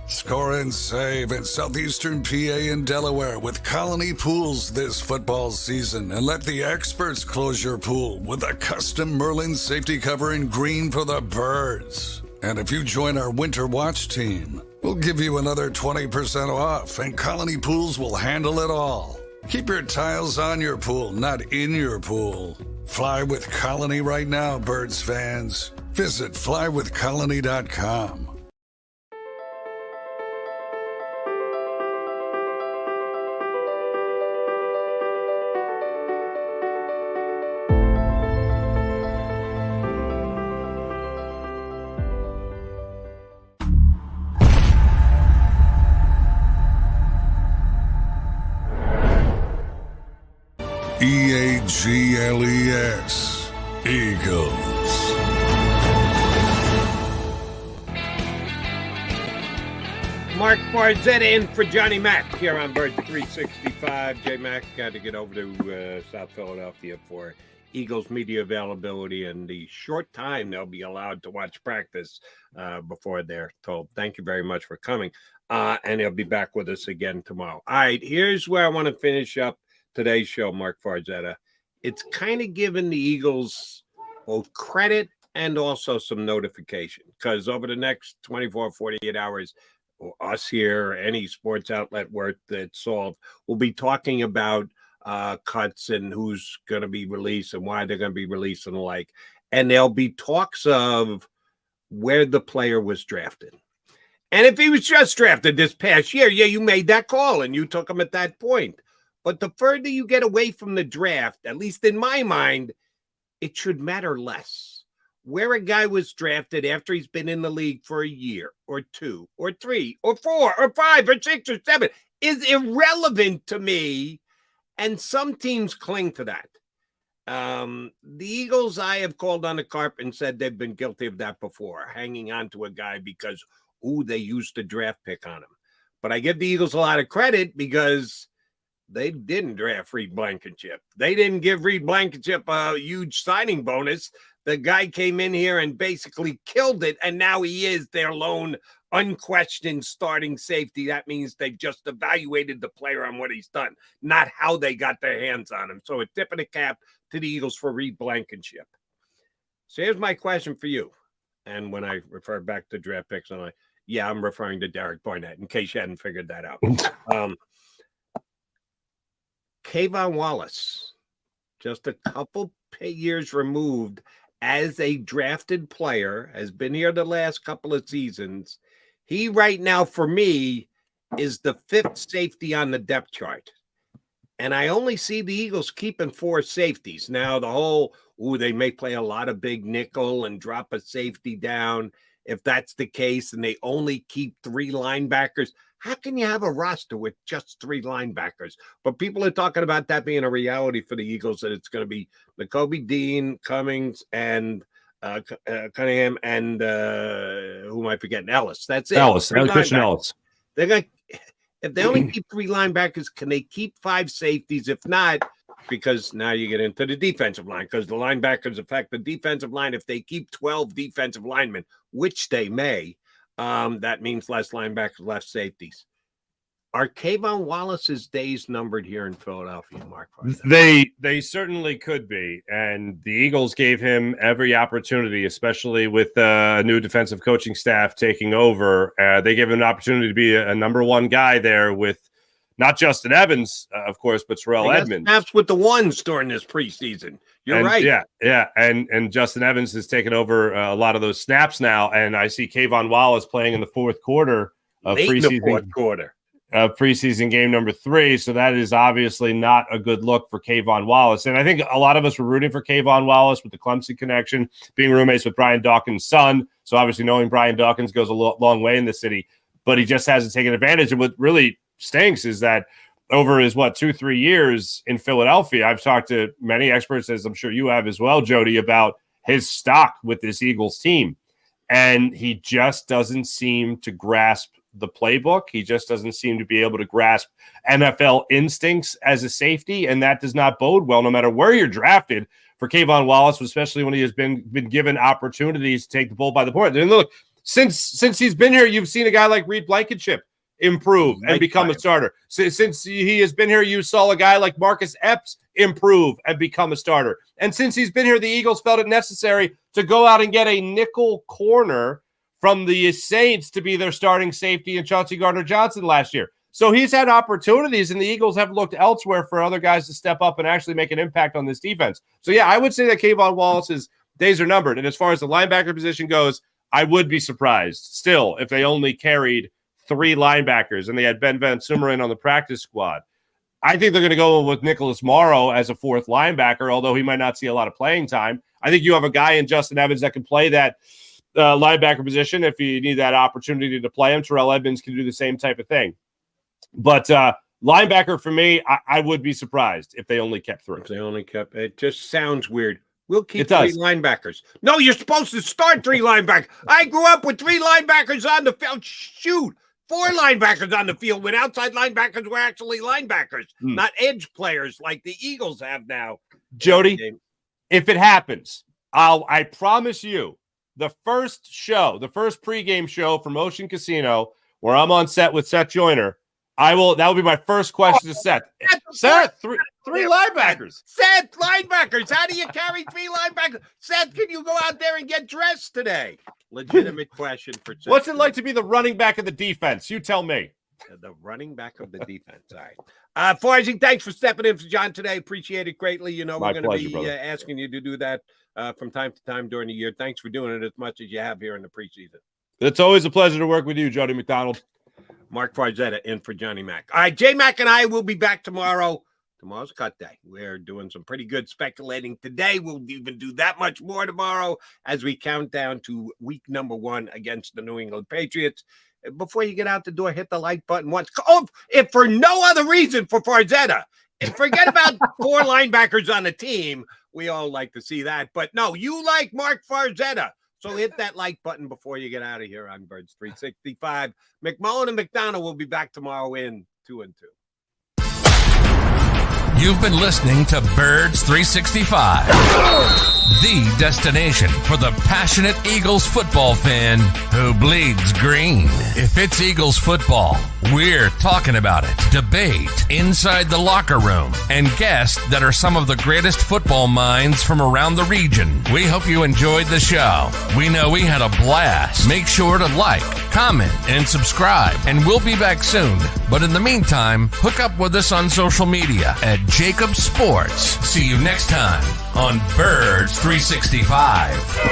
Score and save in southeastern PA and Delaware with Colony Pools this football season, and let the experts close your pool with a custom Merlin safety cover in green for the birds. And if you join our Winter Watch team, we'll give you another 20% off, and Colony Pools will handle it all. Keep your tiles on your pool, not in your pool. Fly with Colony right now, birds fans. Visit flywithcolony.com. EAGLES, Eagles. Mark Barzetta in for Johnny Mack here on Bird 365. J Mack got to get over to South Philadelphia for Eagles media availability and the short time they'll be allowed to watch practice before they're told. Thank you very much for coming. And he'll be back with us again tomorrow. All right, here's where I want to finish up today's show, Mark Barzetta. It's kind of given the Eagles both credit and also some notification, because over the next 24, 48 hours, us here, any sports outlet worth its salt, will be talking about cuts and who's going to be released and why they're going to be released and the like. And there'll be talks of where the player was drafted. And if he was just drafted this past year, yeah, you made that call and you took him at that point. But the further you get away from the draft, at least in my mind, it should matter less. Where a guy was drafted after he's been in the league for a year or 2 or 3 or 4 or 5 or 6 or 7 is irrelevant to me. And some teams cling to that. The Eagles, I have called on the carpet and said they've been guilty of that before, hanging on to a guy because, they used a draft pick on him. But I give the Eagles a lot of credit because they didn't draft Reed Blankenship. They didn't give Reed Blankenship a huge signing bonus. The guy came in here and basically killed it, and now he is their lone unquestioned starting safety. That means they've just evaluated the player on what he's done, not how they got their hands on him. So a tip of the cap to the Eagles for Reed Blankenship. So here's my question for you. And when I refer back to draft picks, I'm like, yeah, I'm referring to Derek Barnett, in case you hadn't figured that out. Kayvon Wallace, just a couple years removed as a drafted player, has been here the last couple of seasons. He right now, for me, is the 5th safety on the depth chart. And I only see the Eagles keeping 4 safeties. Now, the whole, they may play a lot of big nickel and drop a safety down. If that's the case, and they only keep 3 linebackers, how can you have a roster with just 3 linebackers? But people are talking about that being a reality for the Eagles, that it's going to be Nakobe Dean, Cummings, and Cunningham, and who am I forgetting? Ellis. That's it. Christian Ellis. They're going to, if they only keep 3 linebackers, can they keep 5 safeties? If not, because now you get into the defensive line, because the linebackers affect the defensive line. If they keep 12 defensive linemen, which they may, that means less linebackers, less safeties. Are Kayvon Wallace's days numbered here in Philadelphia, Mark? They certainly could be. And the Eagles gave him every opportunity, especially with a new defensive coaching staff taking over. They gave him an opportunity to be a number 1 guy there with not Justin Evans, of course, but Terrell Edmonds. Snaps with the ones during this preseason. You're right. Yeah. And Justin Evans has taken over a lot of those snaps now. And I see Kayvon Wallace playing in the 4th quarter of preseason game number 3. So that is obviously not a good look for Kayvon Wallace. And I think a lot of us were rooting for Kayvon Wallace with the Clemson connection, being roommates with Brian Dawkins' son. So obviously knowing Brian Dawkins goes a long way in the city, but he just hasn't taken advantage. And what really stinks is that over his 2-3 years in Philadelphia, I've talked to many experts, as I'm sure you have as well, Jody, about his stock with this Eagles team. And he just doesn't seem to grasp the playbook. He just doesn't seem to be able to grasp NFL instincts as a safety. And that does not bode well, no matter where you're drafted, for Kayvon Wallace, especially when he has been given opportunities to take the bull by the horn. And look, Since he's been here, you've seen a guy like Reed Blankenship improve and become a starter. Since he has been here, you saw a guy like Marcus Epps improve and become a starter. And since he's been here, the Eagles felt it necessary to go out and get a nickel corner from the Saints to be their starting safety in Chauncey Gardner-Johnson last year. So he's had opportunities, and the Eagles have looked elsewhere for other guys to step up and actually make an impact on this defense. So, yeah, I would say that Kayvon Wallace's days are numbered. And as far as the linebacker position goes, I would be surprised still if they only carried 3 linebackers and they had Ben Van Sumeren on the practice squad. I think they're going to go with Nicholas Morrow as a 4th linebacker, although he might not see a lot of playing time. I think you have a guy in Justin Evans that can play that linebacker position if you need that opportunity to play him. Terrell Edmonds can do the same type of thing. But linebacker for me, I would be surprised if they only kept 3. If they only kept, it just sounds weird. We'll keep 3 linebackers. No, you're supposed to start 3 linebackers. I grew up with 3 linebackers on the field. Shoot, 4 linebackers on the field when outside linebackers were actually linebackers, not edge players like the Eagles have now. Jody, if it happens, I promise you, the first pregame show from Ocean Casino, where I'm on set with Seth Joyner, that will be my first question to Seth. Seth, 3 linebackers. Seth, linebackers. How do you carry 3 linebackers? Seth, can you go out there and get dressed today? Legitimate question for Seth. What's it like to be the running back of the defense? You tell me. The running back of the defense. All right. Farzy, thanks for stepping in for John today. Appreciate it greatly. You know, we're going to be asking you to do that from time to time during the year. Thanks for doing it as much as you have here in the preseason. It's always a pleasure to work with you, Jody McDonald. Mark Farzetta in for Johnny Mac. All right, J Mac and I will be back tomorrow. Tomorrow's cut day. We're doing some pretty good speculating today. We'll even do that much more tomorrow as we count down to week number 1 against the New England Patriots. Before you get out the door, hit the like button once. Oh, if for no other reason for Farzetta, forget about 4 linebackers on the team. We all like to see that. But no, you like Mark Farzetta. So hit that like button before you get out of here on Birds 365. McMullen and McDonald will be back tomorrow in 2 and 2. You've been listening to Birds 365, the destination for the passionate Eagles football fan who bleeds green. If it's Eagles football, we're talking about it. Debate inside the locker room and guests that are some of the greatest football minds from around the region. We hope you enjoyed the show. We know we had a blast. Make sure to like, comment, and subscribe, and we'll be back soon. But in the meantime, hook up with us on social media at JAKIB Sports. See you next time on Birds 365.